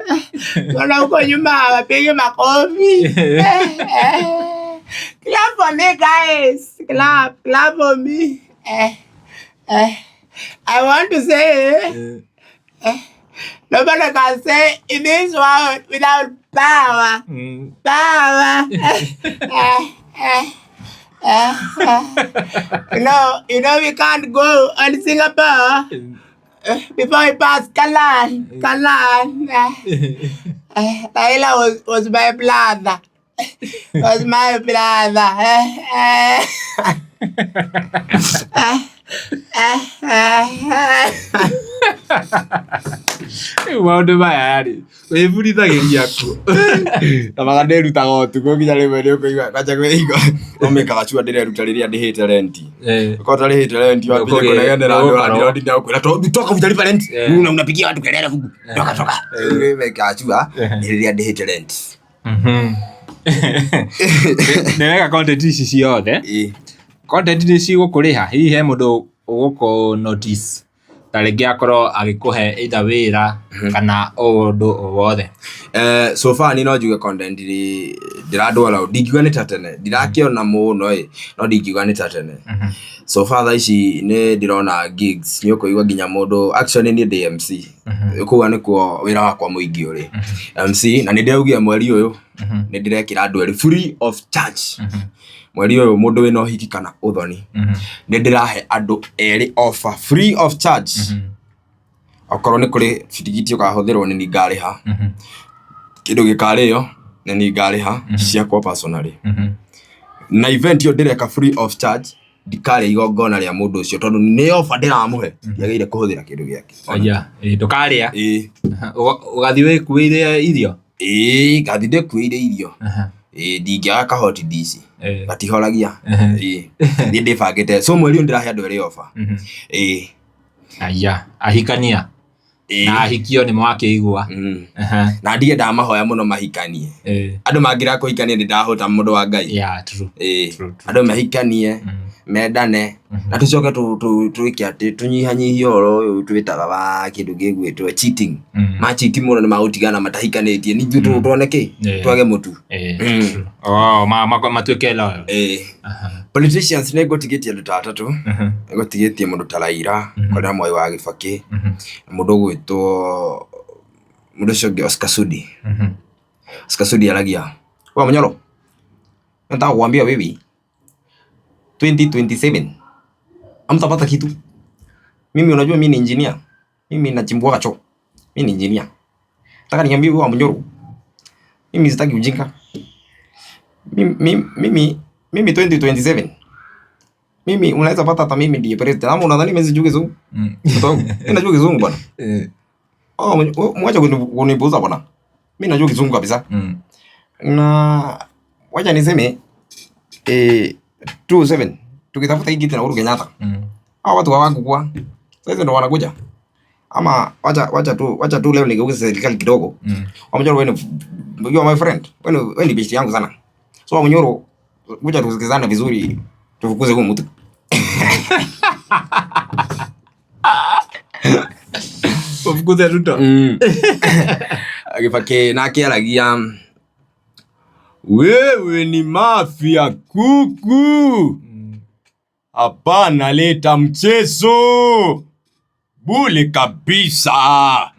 Kuna uko nyuma wapige makofi. Clap for me guys. Clap for me. I want to say nobody can say in this world without power. Power. You know we can't go on Singapore before we pass Kalan. Raila was my brother. Was my brother. Maundu maya ri wiburithagiria ku na magaderu tagotu nginya rimwe ni ukuigua kaja kwigo omeka gacua ndireruta riria ndihite rent ko tari hite rent wambie kunegenera andu ndio kwira toka mutalipa rent unapigia watu kelele huku toka omeka gacua riria ndihite rent. Nega content ici ciothe content ni cigukuriha hihi he mundu uguko notice tarĩngĩ akorwo agĩkũhe either wĩra kana ũndũ o wothe? So far ni no njuge content ndiradwara ndingiuga nĩ ta tene ndirakĩona mũno no ndingiuga nĩ ta tene. So far thaa ici nĩ ndĩrona gigs nĩ ũkũigua nginya mũndũ actually ni ndĩ MC kuga nĩkuo wĩra wakwa mũingĩ ũrĩ MC na nĩ ndĩraugire mweri ũyũ nĩ ndĩrekĩra andũ erĩ free of charge. Mweri ũyũ mũndũ wĩna ũhiki kana ũthoni nĩ ndĩrahe andũ erĩ offer free of charge. Okorwo nĩ kũrĩ bitigiti ũkahũthĩrwo nĩ niĩ ngarĩha, kĩndũ gĩkarĩo nĩ niĩ ngarĩha ciakwa personally. Na event yo ndĩreka free of charge ndikarĩa igongona rĩa mũndũ ũcio tondũ nĩ offer ndĩramũhe yagĩrĩire kũhũthĩra kĩndũ gĩake. Aya ndũkarĩa ũgathiĩ wĩkuĩire irio? Ngathi ndĩkuĩire irio. Ndingĩaga kahoti ndici gatihoragia. Niĩ ndĩbangĩte so mweri ũyũ ndĩrahe andũ erĩ offer. Aya ahikania na ahikio nĩ mwakĩigua. Na ndiendaga mahoya mũno mahikanie. Andũ mangĩra kũhikania ndahũta mũndũ wa Ngai. Yeah, true. Andũ mahikanie mendane na tucoke twĩke atĩ tunyihanyihie ũhoro ũyũ twĩtaga wa kĩndũ gĩgwĩtwo cheating. Cheating mũno nĩ magũtigana matahikanĩtie ningĩ tuoneke twage mũtu. Matuĩke loyal. Politicians nĩ ngũtigĩtie andũ ta atatũ. Ngũtigĩtie mũndũ ta Raila kũrĩa Mwai wa Kibaki, mũndũ gwĩtwo mũndũ ũcio ũngĩ Oscar Sudi. Oscar Sudi aragia wa Munyoro, nataka kuambia wewe 2027 hamtapata kitu. Mimi unajua mimi ni engineer, mimi nachimbua choo, mimi ni engineer. Nataka niambie wewe wa Munyoro, mimi sitaki ujinga. Mimi 2027 mimi unaweza pata hata mimi ndiye president. Ama unadhani mimi sijui kizungu? Mimi najua kizungu bwana. Mwacha kunipuuza bwana. Mimi najua kizungu kabisa. Na wacha niseme 27 tukitafuta hii kitu na Uhuru Kenyatta. Hao watu hawangu kwa. Sasa ndio wanakuja. Ama wacha tu leo nigeuze serikali kidogo. Wamjoro wewe you are my friend. Wewe ni besti yangu sana. So Wamnyoro kuja tusikizane vizuri tufukuze huko mtu. Ufukuze Ruto. Akifake na akiaragia wewe ni mafia kuku. Hapana leta mchezo. Bule kabisa.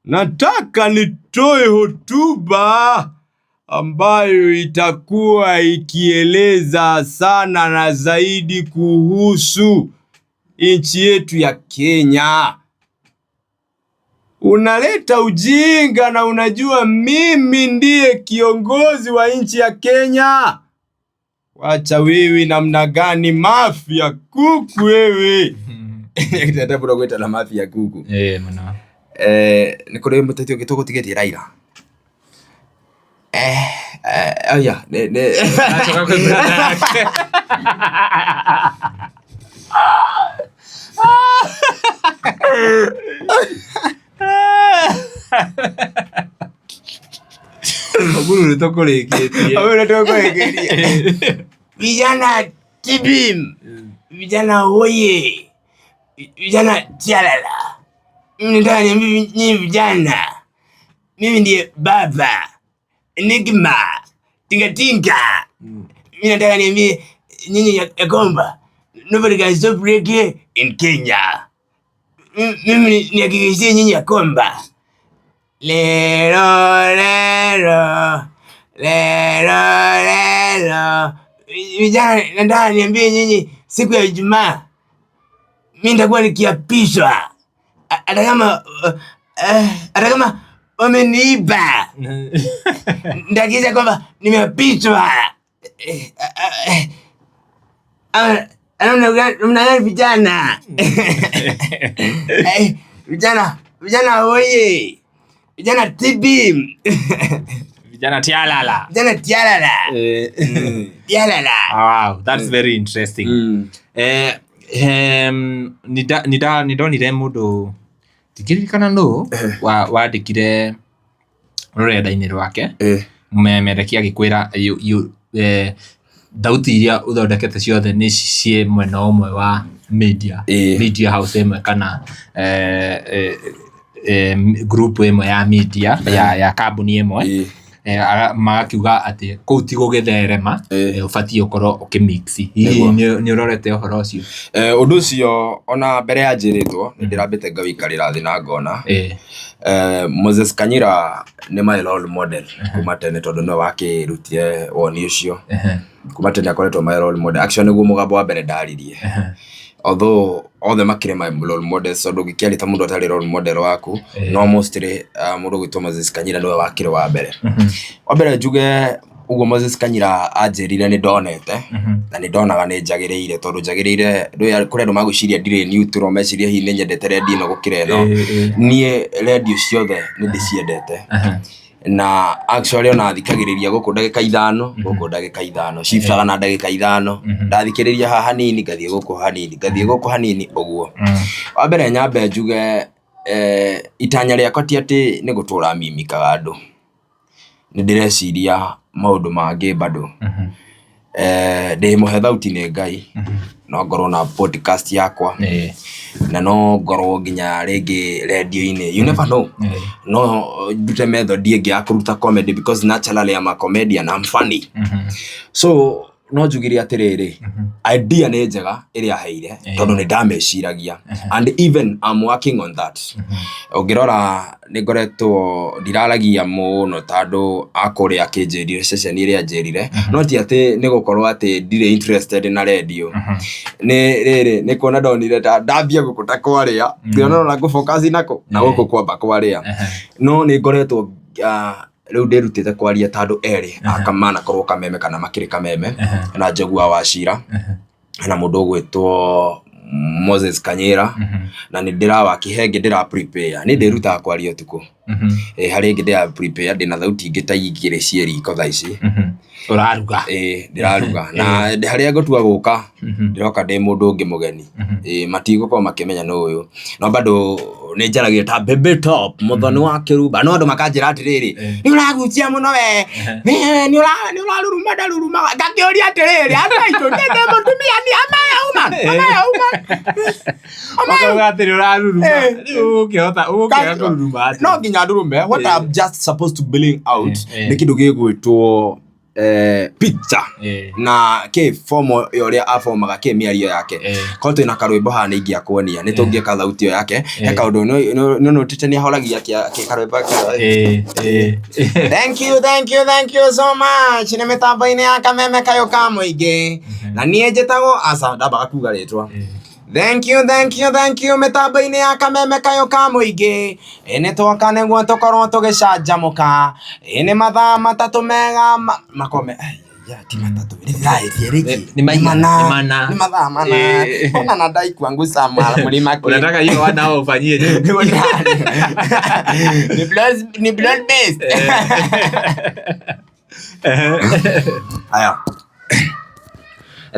Nataka nitoe hotuba ambayo itakuwa ikieleza sana na zaidi kuhusu nchi yetu ya Kenya. Unaleta ujinga na unajua mimi ndiye kiongozi wa nchi ya Kenya. Wacha wewe namna gani mafia kuku wewe. Kitatabu na kuita na mafia kuku. Mwana. Nikore mtatio kitoko tigeti Raila. Yeah, Nachoka kwa brother. Aburu nitoko leketie. Vijana tibim. Vijana oye. Vijana tialala. Mimi ndani mimi vijana. Mimi ndiye baba. Enigma. Tinga. Mimi nataka niambie nyinyi ya kwamba nobody can stop reggae in Kenya. Mimi nihakikishie nyinyi ya kwamba lero vijana, nataka niambie nyinyi siku ya Ijumaa mimi nitakuwa nikiapishwa hata kama wameniiba. Ndakisha kwamba nimeapishwa. Mnagani vijana. Vijana oye. Vijana tibim. Vijana tialala. Wow, that's very interesting. Nidonire mũndũ tikirikana no wandĩkire rũrenda-inĩ rwake mũmemerekia agĩkwĩra thauti iria ũthondekete ciothe nĩ ciĩ mwena ũmwe wa media house ĩmwe kana group ĩmwe ya media ya kambuni ĩmwe magakiuga atĩ kũu ti gũgĩtherema ũbatiĩ ũkorwo ũkĩmix. Hihi nĩ ũrorete ũhoro ũcio? Ũndũ ũcio ona mbere ya njĩrĩtwo nĩ ndĩrambĩte ngawĩikarĩra thĩ na ngona Moses Kanyira nĩ my role model kuma tene, tondũ nĩwe wakĩrutire woni ũcio kuma tene, akoretwo my role model. Actually nĩguo mũgambo wa mbere ndaririe, although othe makĩrĩ my role model, so ndũngĩkĩaria ta mũndũ atarĩ role model waku, no mostly mũndũ gwĩtwo Moses Kanyira nĩwe wakĩrĩ wa mbere. Wa mbere njuge ũguo Moses Kanyira anjĩrire nĩ ndonete na nĩ ndonaga nĩ njagĩrĩire, tondũ njagĩrĩire kũrĩ andũ magwĩciria ndirĩ neutral, meciria hihi nĩ nyendete redio ĩno gũkĩra ĩno. Niĩ redio ciothe nĩ ndĩciendete, na actually ona thikagĩrĩria gũkũ ndagĩka 5 gũkũ ndagĩka 5 shiftaga na ndagĩka 5 ndathikĩrĩria haha hanini ngathiĩ gũkũ hanini ngathiĩ gũkũ hanini ũguo. Wa mbere nyambe njuge itanya rĩakwa ti atĩ nĩ gũtũra mimikaga andũ, nĩ ndĩreciria maũndũ mangĩ bado. Ndĩ mũhe thauti nĩ Ngai, no ngorwo na podcast yakwa na no ngorwo nginya rĩngĩ radio-inĩ, you never know. No ndute method ĩngĩ ya kũruta comedy, because naturally I'm a comedian, I'm funny. So no njugire atĩrĩrĩ, idea nĩ njega ĩrĩa heire, tondũ nĩ ndameciragia, and even I'm working on that. Ũngĩrora nĩ ngoretwo ndiraragia mũno tondũ akũrĩa akĩnjĩrire session ĩrĩa njĩrire, no ti atĩ nĩ gũkorwo atĩ ndirĩ interested na radio. Nĩ kuona ndonire ndambia gũkũ ta kwarĩa, ngĩona na ngũfocus nako na gũkũ kwamba kwarĩa, no nĩ ngoretwo rĩu ndĩrutĩte kwaria tandũ erĩ akamana korwo kameme kana makĩrĩ kameme na Njogua wa Cira na mũndũ ũgwĩtwo Moses Kanyira, na nĩ ndĩrawakĩhe ngĩ ndĩra prepare, nĩ ndĩrutaga kwaria ũtukũ harĩ ngĩ ndĩra prepare, ndĩna thauti ingĩ ta igĩrĩ cia riko thaa ici ũraruga. Ndĩraruga na harĩa ngũtua gũka ndĩroka ndĩ mũndũ ũngĩ mũgeni, matigũkorwo makĩmenya nũ ũyũ, no bado nĩ njaragia ta baby top mũthoni wa kĩrumba, no andũ makanjĩra atĩrĩrĩ nĩ ũragucia mũno we, nĩ ũraruruma ndaruruma, ngakĩũria atĩrĩrĩ andũ aitũ ndĩ mũtumia nĩ amaya uma Makauga atĩrĩ ũraruruma, rĩu ũkĩhota kũruruma atĩ? No nginya ndurume. What I'm just supposed to bring out nĩ kĩndũ gĩgwĩtwo picture na ke form yoria afomaga ke miario yake, ko twina karwimbo ha ningi akuonia ni tungieka thauti yo yake he kaundu no titania horagia ke karwimbo. Thank you so much. Ni mitambo-ini ya kameme kayo ka muingi na nie njitagwo asa ndabaga kuga ritwa. Thank you mitambo-ini ya kameme kayo ka muingi ene twoka niguo tukorwo tugicanjamuka ene mathaa matatu mega makome ti matatu ni mana ona na ndaikua ngusama mlima kile unataka hiyo wana ufanyie ni blood based. Aya.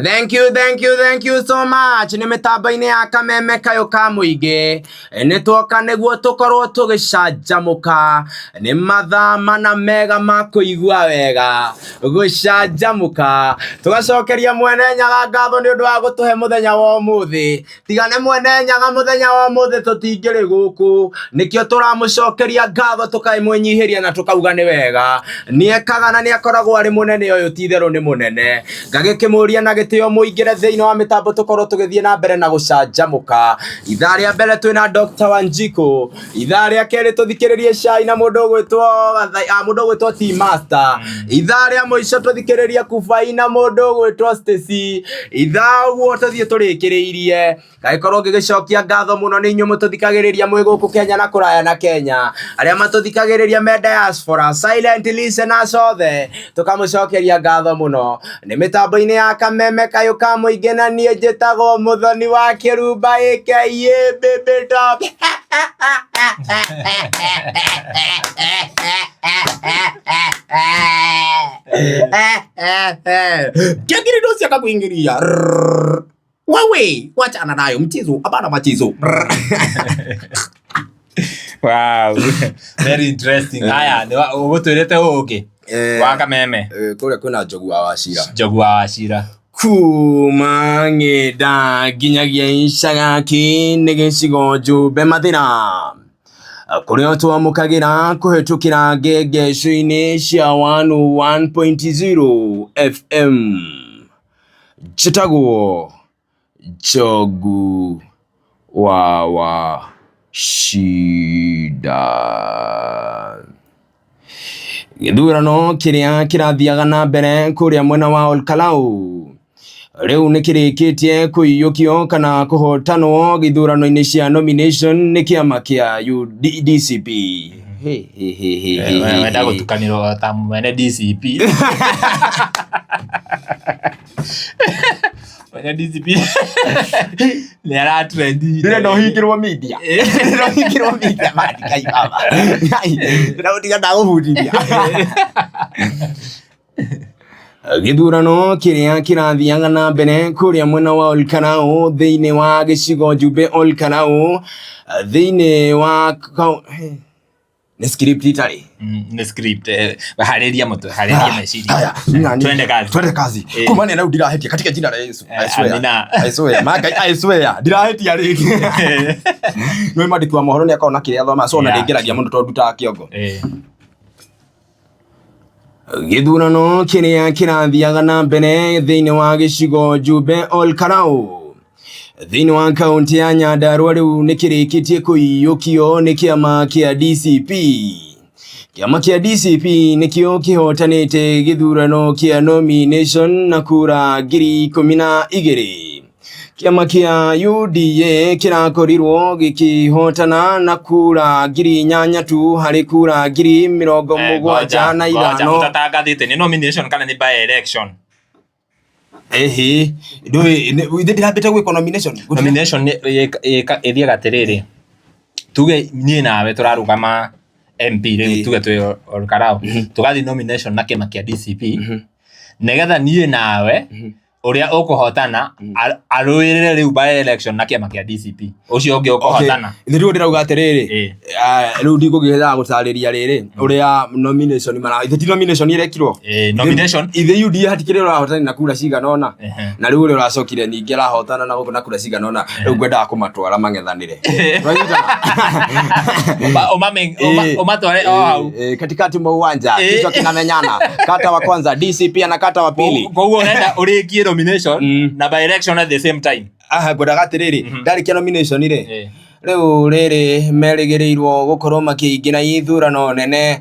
Thank you so much. Ni mitambo-ini ya kameme kayo ka muingi ni twoka niguo tukorwo tugicanjamuka ni mathaa mana mega ma kuigua wega gucanjamuka tugacokeria mwene nyaga ngatho ni undu wa gutuhe muthenya wa umuthi. Tigane mwene nyaga muthenya wa umuthi tutingiri guku nikio turamucokeria ngatho tukaimwenyihiria na tukauga ni wega niekaga na niakoragwo ari munene uyu titheru ni munene ngagikimuria na gitio muingire thiini wa mitambo tukorwo tugithie na mbere na gucanjamuka. Ithaa ria mbere twina Dr. Wanjiku, ithaa ria keri tuthikiririe cai na mundu gwitwo T Master, ithaa ria muico tuthikiririe Kubai na mundu gwitwo Stacy, ithaa uguo tuthie turikiriirie gaikorwo ngigicokia ngatho muno ni inyu mututhikagiriria mwi guku Kenya na kuraya na Kenya, aria matuthikagiriria me diaspora silent listeners othe tukamucokeria ngatho muno. Ni mitambo-ini ya kameme kayo ka muingi na nie njitagwo muthoni wa kirumba aka baby top. Kingiri dosi akakuingiria wewe wachana nayo mchezo hapana machezo. Wow, very interesting. Haya ugutwirite uki wa kameme kuria kwina Njogua wa Cira. Njogua wa Cira kuma ng'enda nginyagia icagaki nĩ gĩcigo njũmbe mathĩna kũrĩa twamũkagĩra kũhetũkĩra ngengeco-inĩ cia 101.0 FM. Njĩtagwo Njogu wa Wachira. Gĩthurano kĩrĩa kĩrathiaga na mbere kũrĩa mwena wa Olkalau rĩu nĩ kĩrĩkĩtie kũiyũkio kana kũhotanwo gĩthurano-inĩ cia nomination nĩ kĩama kĩa DCP. Wenda gũtukanĩrwo ta mwene DCP. Mwene DCP nĩ aratrendi. Ndĩrenda ũhingĩrwo media. Ndĩrenda ũhingĩrwo media Ngai baba. Ndĩrenda gũtiga ndagũbundithia. Gĩthurano kĩrĩa kĩrathiaga na mbere kũrĩa mwena wa Olkalau thĩinĩ wa gĩcigo njũmbe Olkalau thĩinĩ wa nĩ script itarĩ nĩ script harĩria mũtwe harĩria meciria twende kazi kuma nĩ ndirahetia katika jina la Yesu I swear ndirahetia rĩngĩ nĩ mwandĩki wa mohoro nĩ akona kĩrĩa athoma so na ndĩngeragia mũndũ tondũ ndutaga kĩongo. Gĩthurano kĩrĩa kĩrathiaga na mbere thĩinĩ wa gĩcigo njũmbe Olkalau thĩinĩ wa kaunti ya Nyandarua rĩu nĩ kĩrĩkĩtie kũiyũkio nĩ kĩama kĩa DCP. Kĩama kĩa DCP nĩkĩo kĩhotanĩte gĩthurano kĩa nomination na kura 12,000. Kĩama kĩa UDA kĩrakorirwo gĩkĩhotana na kura 8,000 tu harĩ kura 75,000. Mũtatangathĩte nĩ nomination kana nĩ by election? Ndĩrambĩte gwĩka nomination. Nomination ĩthiaga atĩrĩrĩ, tuge niĩ nawe tũrarũgama MP rĩu tuge twĩ Olkalau tũgathiĩ nomination na kĩama kĩa DCP nĩgetha niĩ nawe ũrĩa ũkũhotana arũĩrĩre rĩu by election na kĩama kĩa DCP ũcio ũngĩ ũkũhotana. Nĩ rĩu ndĩrauga atĩrĩrĩ rĩu ndigũgĩetha gũtarĩria rĩrĩ ũrĩa nomination ti nomination irekirwo nomination ithe UDA hatikĩrĩ ũrahotana na kura cigana ũna na rĩu ũrĩa ũracokire ningĩ arahotana na kura cigana ũna rĩu ngwendaga kũmatwara mang'ethanĩre umatware o hau katikati mwa uwanja kichwa kinamenyana kata wa kwanza DCP na kata wa pili. Koguo unaenda ũrĩkie nomination na by election at the same time. Ngwendaga atĩrĩrĩ ndarĩkia nomination rĩ rĩu rĩrĩ merĩgĩrĩirwo gũkorwo makĩingĩra ithurano nene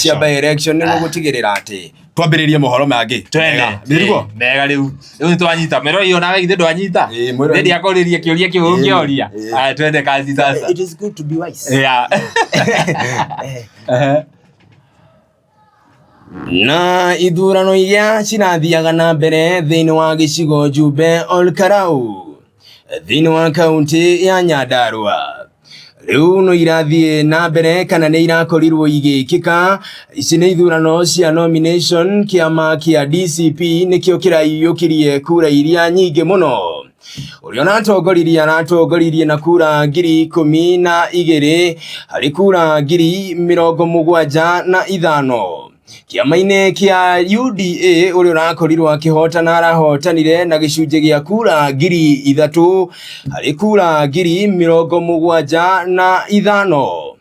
cia by election nĩguo gũtigĩrĩra atĩ twambĩrĩrie mohoro mangĩ. Mega rĩu nĩtwanyita mero iyo nawe githĩ ndwanyita ndĩ akũrĩrie kĩũria kĩu ũngĩoria. Twende kazi sasa. It is good to be wise. Na ithurano iria cirathiaga na mbere thĩinĩ wa gĩcigo njũmbe Olkalau thĩinĩ wa kaunti ya Nyandarua rĩu no irathiĩ na mbere kana nĩ irakorirwo igĩkĩka. Ici nĩ ithurano cia nomination. Kĩama kĩa DCP nĩkĩo kĩraiyũkirie kura iria nyingĩ mũno. Ũrĩa aratongoririe na kura 12,000 harĩ kura 75,000. Kĩama-inĩ kĩa UDA ũrĩa ũrakorirwo akĩhotana arahotanire na gĩcunjĩ gĩa kura 3,000 harĩ kura 75,000.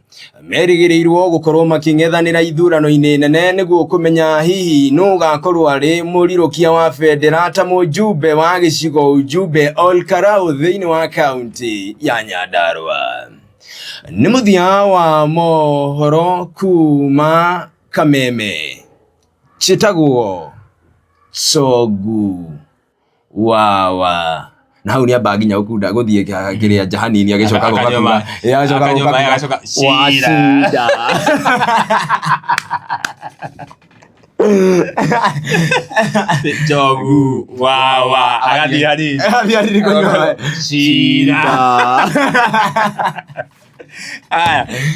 Merĩgĩrĩirwo gũkorwo makĩng'ethanĩra ithurano-inĩ nene nĩguo kũmenya hihi nũ ũgakorwo arĩ mũrirũkia wa bendera ta mũjumbe wa gĩcigo njumbe Olkalau thĩinĩ wa kaunti ya Nyandarua. Nĩ mũthia wa mohoro kuma Kameme. Njĩtagwo Njogu wa na hau nĩ amba nginya gũkunda gũthiĩ kĩrĩa nja hanini agĩcoka gũka Wachira. Njogu wa agathiĩ hanini Wachira.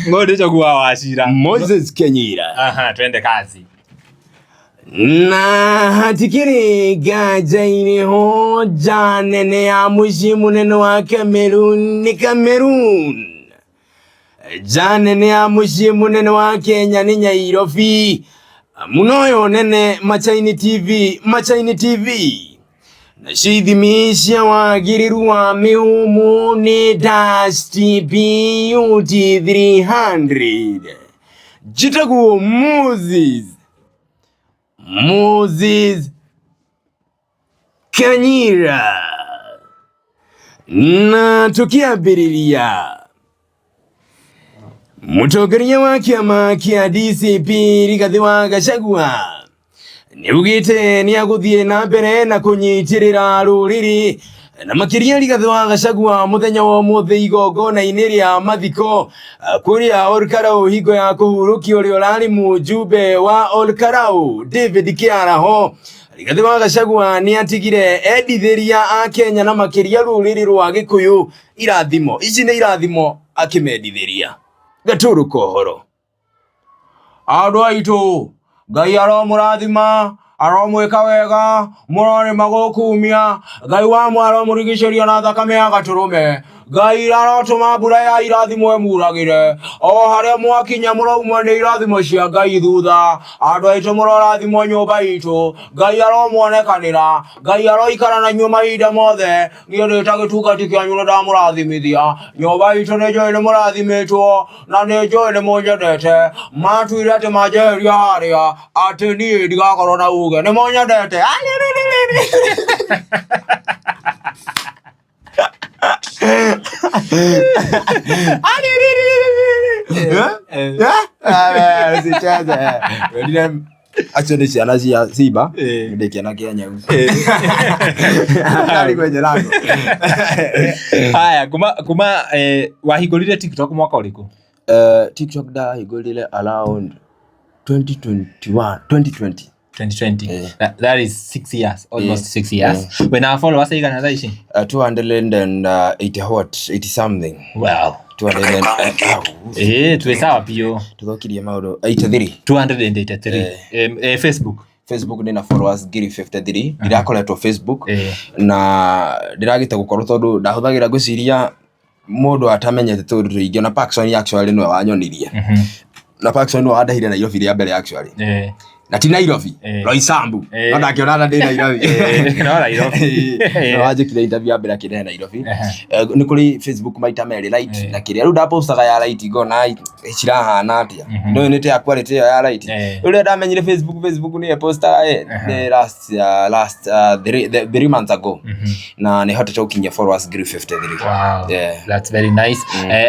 Ng'onde Njogu wa Wachira. Moses Kenyira. Twende kazi. Na hatikĩrĩ nganja-inĩ hoja nene ya mũciĩ mũnene wa Cameroon nĩ Cameroon. Nja nene ya mũciĩ mũnene wa Kenya nĩ Nairobi. Muno yo nene Machaini TV na cithimi wagiriru wa miumu ni Dusty Beauty 300. Njĩtagwo Moses Kanyira, na tũkĩambĩrĩria, mũtongoria wa kĩama kĩa DCP Rigathĩ wa Gachagua nĩaugĩte nĩagũthiĩ na mbere na kũnyitĩrĩra rũrĩrĩ, na makĩria Rigathĩ wa Gachagua mũthenya wa ũmũthĩ igongona-inĩ rĩa mathiko kũrĩa Olkarau hingo ya kũhurũkia ũrĩa ũrarĩ mũjumbe wa Olkarau David Kĩaraho. Rigathĩ wa Gachagua nĩatigire endithĩria a Kenya na makĩria rũrĩrĩ rwa Gĩkũyũ irathimo. Ici nĩ irathimo akĩmendithĩria. Gatũrũ kohoro. Andũ aitũ, Ngai aromũrathima, aromwĩka wega, mũrarĩma gũkumia, Ngai wa mwaro mũrigicĩria na thakame ya gatũrũme. Ngai arotũma mbura ya irathimo ĩmuragĩre, o harĩa mwakinya mũrauma nĩ irathimo cia Ngai thutha. Andũ aitũ mũrorathimwo nyũmba itũ, Ngai aromuonekanĩra, Ngai aroikara na inyuĩ mahinda mothe. Niĩ ndĩ ta gĩtungati kĩanyu nĩndamũrathimithia. Nyũmba itũ nĩnjũĩ nĩmũrathimĩtwo na nĩnjũĩ nĩmũnyendete. Matuire atĩ manjeheria harĩa atĩ niĩ ndigakorwo na uge, nĩmũnyendete. Acio nĩ ciana cia Simba, ndĩ kĩana kĩa nyau. Haya, kuma wahingũrire TikTok mwaka ũrĩkũ? TikTok ndahingũrire around 2020. That is 6 years, almost 6 years. When our followers say gana daishi 280 something. Wow. 200 tuwe sawa pio. Tuthokirie maũndũ 83. 283. Facebook nina followers ngiri 53. Ndirakoretwo Facebook na ndiragite gukorwo tondu ndahuthagira ngwiciria mundu atamenyete tundu tuingĩ na Paxson actually no wanyonirie. Na Paxson no andahire Nairobi rĩa mbere actually. Na ti Nairobi, Roysambu. No ndakiona na ndĩ Nairobi. No Nairobi. No ajikire interview mbere akĩrehe Nairobi. Nĩ kuri Facebook maita merĩ light na kĩrĩa rĩu ndapostaga ya light ngona cirahana atia. No nĩ ta quality ya light. Rĩu ndamenyire Facebook nĩ posta last 3 months ago. Na nĩ hotete gũkinyia followers 53. Wow. That's very nice.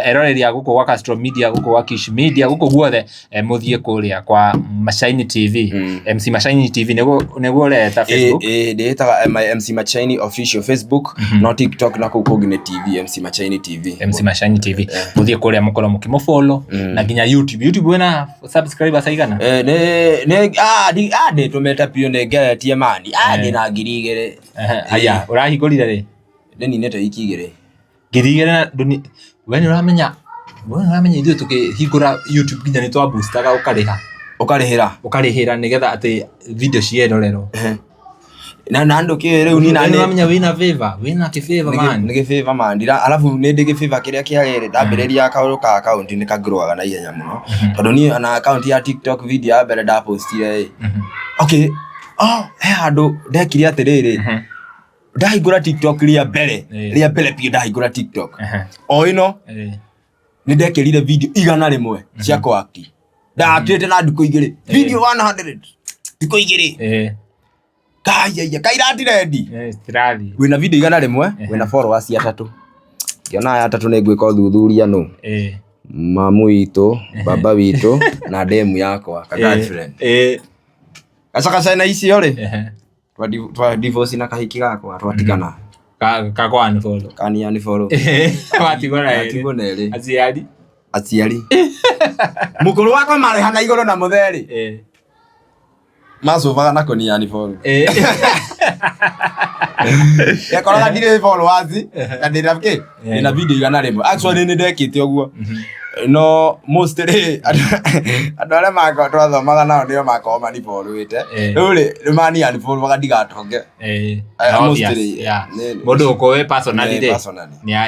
Eroreria gũkũ gwa Castro Media, gũkũ gwa Kish Media, gũkũ guothe muthie kũrĩa kwa Mashini TV. MC Mashini TV nego leta Facebook. Ndĩtaga MC Mashini official Facebook, no TikTok na kũngĩ TV MC Mashini TV. MC Mashini TV. Muthie kũrĩa mũkorwo mũkĩmũfollow na nginya YouTube wena subscribers aigana? Ndĩ tumeta pio nĩ ngeretie mani. Ndĩ na ngiri 2. Aya, ũrahingũrire rĩ? Ndĩninĩte wiki 2. Ngiri 2 na wena ũramenya ithuĩ tũkĩhingũra YouTube nginya nĩ twa boostaga ũkarĩhĩra nĩgetha atĩ video ciĩrorerwo. Na ndo rĩu ni nani ũramenya wĩna kĩfavor man. Nĩ kĩfavor man. Alafu nĩ ndĩ kĩfavor kĩrĩa kĩarĩ ndambĩrĩria akaũndũ ka account nĩ kagrowaga na ihenya mũno. Tondũ niĩ na account ya TikTok video ya mbere ndapostire. Okay. He handũ ndekire atĩrĩrĩ. Ndahingũra TikTok rĩa mbere pio ndahingũra TikTok. O ĩno nĩ ndekĩrire video 100 cia coact. Ndatirete na ndukũ 2 video 100 ndukũ 2 kairatiredi wina video 100 wina followers 3 kiona ya 3 nĩ ngwĩka ũthuthuria no mamu witũ baba witũ na demu yakwa ka girlfriend gacaka na icio rĩ twa divorce na kahiki gakwa twatigana kakwa unfollow kani unfollow watigona aciari mukuru wako marehana igũrũ na mũtheri macovaga nako ni unfollow yakoraga ndirĩ followers na ndĩrafike ina video 100 actually nĩ ndekĩte ũguo no mostly andå arä a makorwo twathomaga nao nä o makorwo maniborwä te rä u rä nä mani aniborwaga ndigatonge må ndå å kå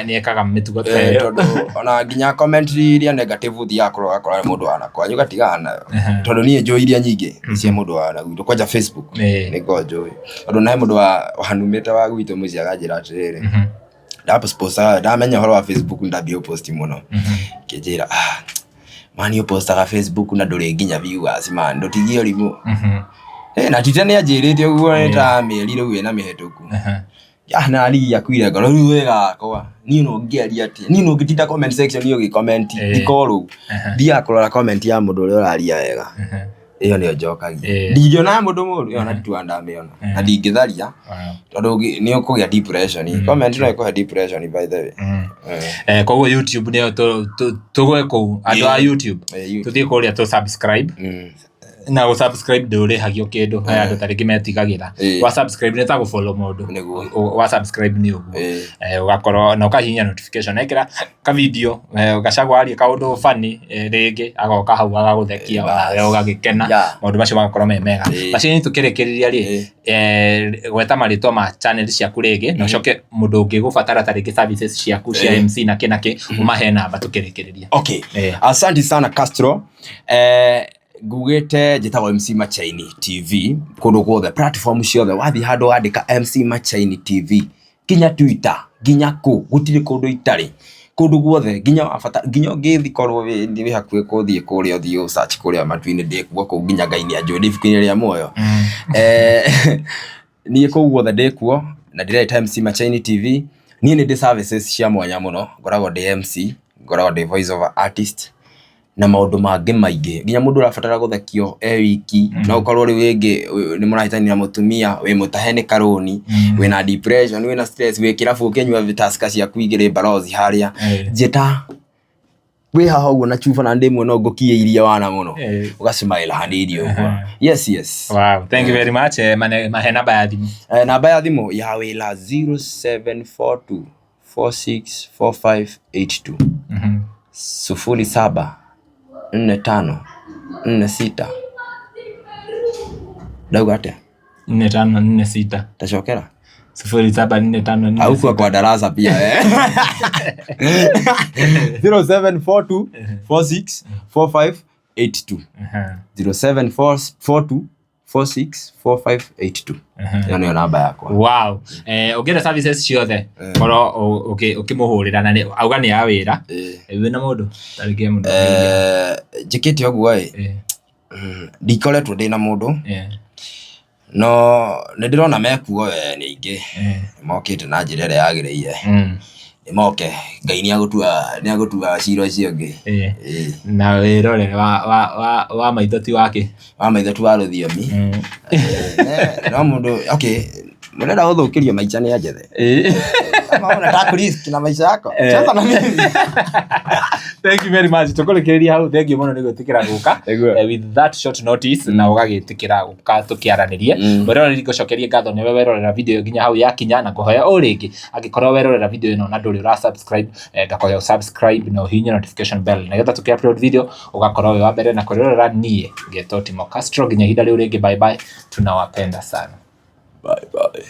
nä ekaga mä tugo tondå ona nginya commentary iria negative thiaga kå roga korwo må ndå wanakwanyu gatigaga nayo tondå niä njå iria nyingä cia må ndå wana gwitå kwanja Facebook nä ngo njå tondå nahe må ndå wanumä te wa gwitå må ciaga njä ra atä rä rä ndamenya horo wa Facebook ndambia post muno kinjira mani postaga Facebook na nduri nginya viewers man ndotigio rimu na tite ni anjirite uguo ni ta mieri riu ina mihituku na ali yakwire ngoro riu wega kwa ni no ngiaria ati ni no ngitinda comment section iyo gicomment ikoru thia kurora comment ya mundu uri uraria wega iyo ni njokagia ndingiona mundu muru iyo na tuanda miona na ndingitharia tondu ni ukugia depression comment no ikuhe depression by the way koguo YouTube ni tugwe ku andu a YouTube tuthie kuria tu subscribe na go subscribe nduri hagio kindu aya andu tariki metigagira wa subscribe ni ta go follow mundu wa subscribe ni uguo ugakorwo na ukahinya notification ekira ka video ugacagwa ari kaundu funny ringi agoka hau agaguthekia wa ugagikena maundu macio magakorwo me mega basi ni tukirekeriria ri gweta maritwa ma channel ciaku ringi no coke mundu ungi gubatara tariki services ciaku cia MC na kinake umahe namba tukirekeriria. Okay, asante sana Castro. Gugete njitagwo MC Machaini TV kundu guothe platform ciothe wathi handu andika MC Machaini TV kinya Twitter ginya ku gutiri kundu itari kundu guothe ginya wafata ginya ngithi korwo ndi hakuhe kuthie kuria thio search kuria matwini ndikuo ku ginya gaini anjo ndifikini ria moyo ni ku guothe ndikuo na direct MC Machaini TV ni ndi services cia mwanya muno ngoragwo ndi MC ngoragwo ndi voice over artist na maundu mangi maingi nginya mundu arabatara guthekio wiki no ukorwo ri wingi ni murahitania mutumia wi mutahene karoni wina depression wina stress wi kirabu kenywa vitaska cia kuigire barozi haria jeta wi haha uguo na chufa na ndimwe no ngukie iria wana muno ugasmaila handirio uguo yes wow thank you very much mahe namba ya thimu namba ya thimu ya wila 0742 464582 07 45 46 daugate 4546 tachokera 0745 au kwa darasa pia 0742 464582 0742 464582 yani namba yako. Wow ugera services ciothe koro ukimuhurira na auga ni ya wira wina mundu tarike mundu jikiti oguo ndikoretwo ndina mundu no ndirona mekuo ni ingi mokite na njira ria yagireire moke ngai ni agutua ciro ciongi na wirore wa maithoti wake wa maithoti wa ruthiomi no mundu okay murenda guthukirio maica ni anjethe kama unataka kurisk na maisha yako cheza na mimi. Thank you very much tukorekereria hau thank you muno ni gwitikira guka with that short notice na ugagitikira guka tukiaranirie wero ringo cokerie ngatho ni werorera video nginya hau yakinya na kuhoya o ringi angikorwo werorera video ino na nduri ura subscribe ngakoya subscribe na hinya notification bell na getha tukiupload video ugakorwo we wa mbere na kurorera nie Geto Timo Castro nginya hinda riu ringi bye bye tunawapenda sana bye.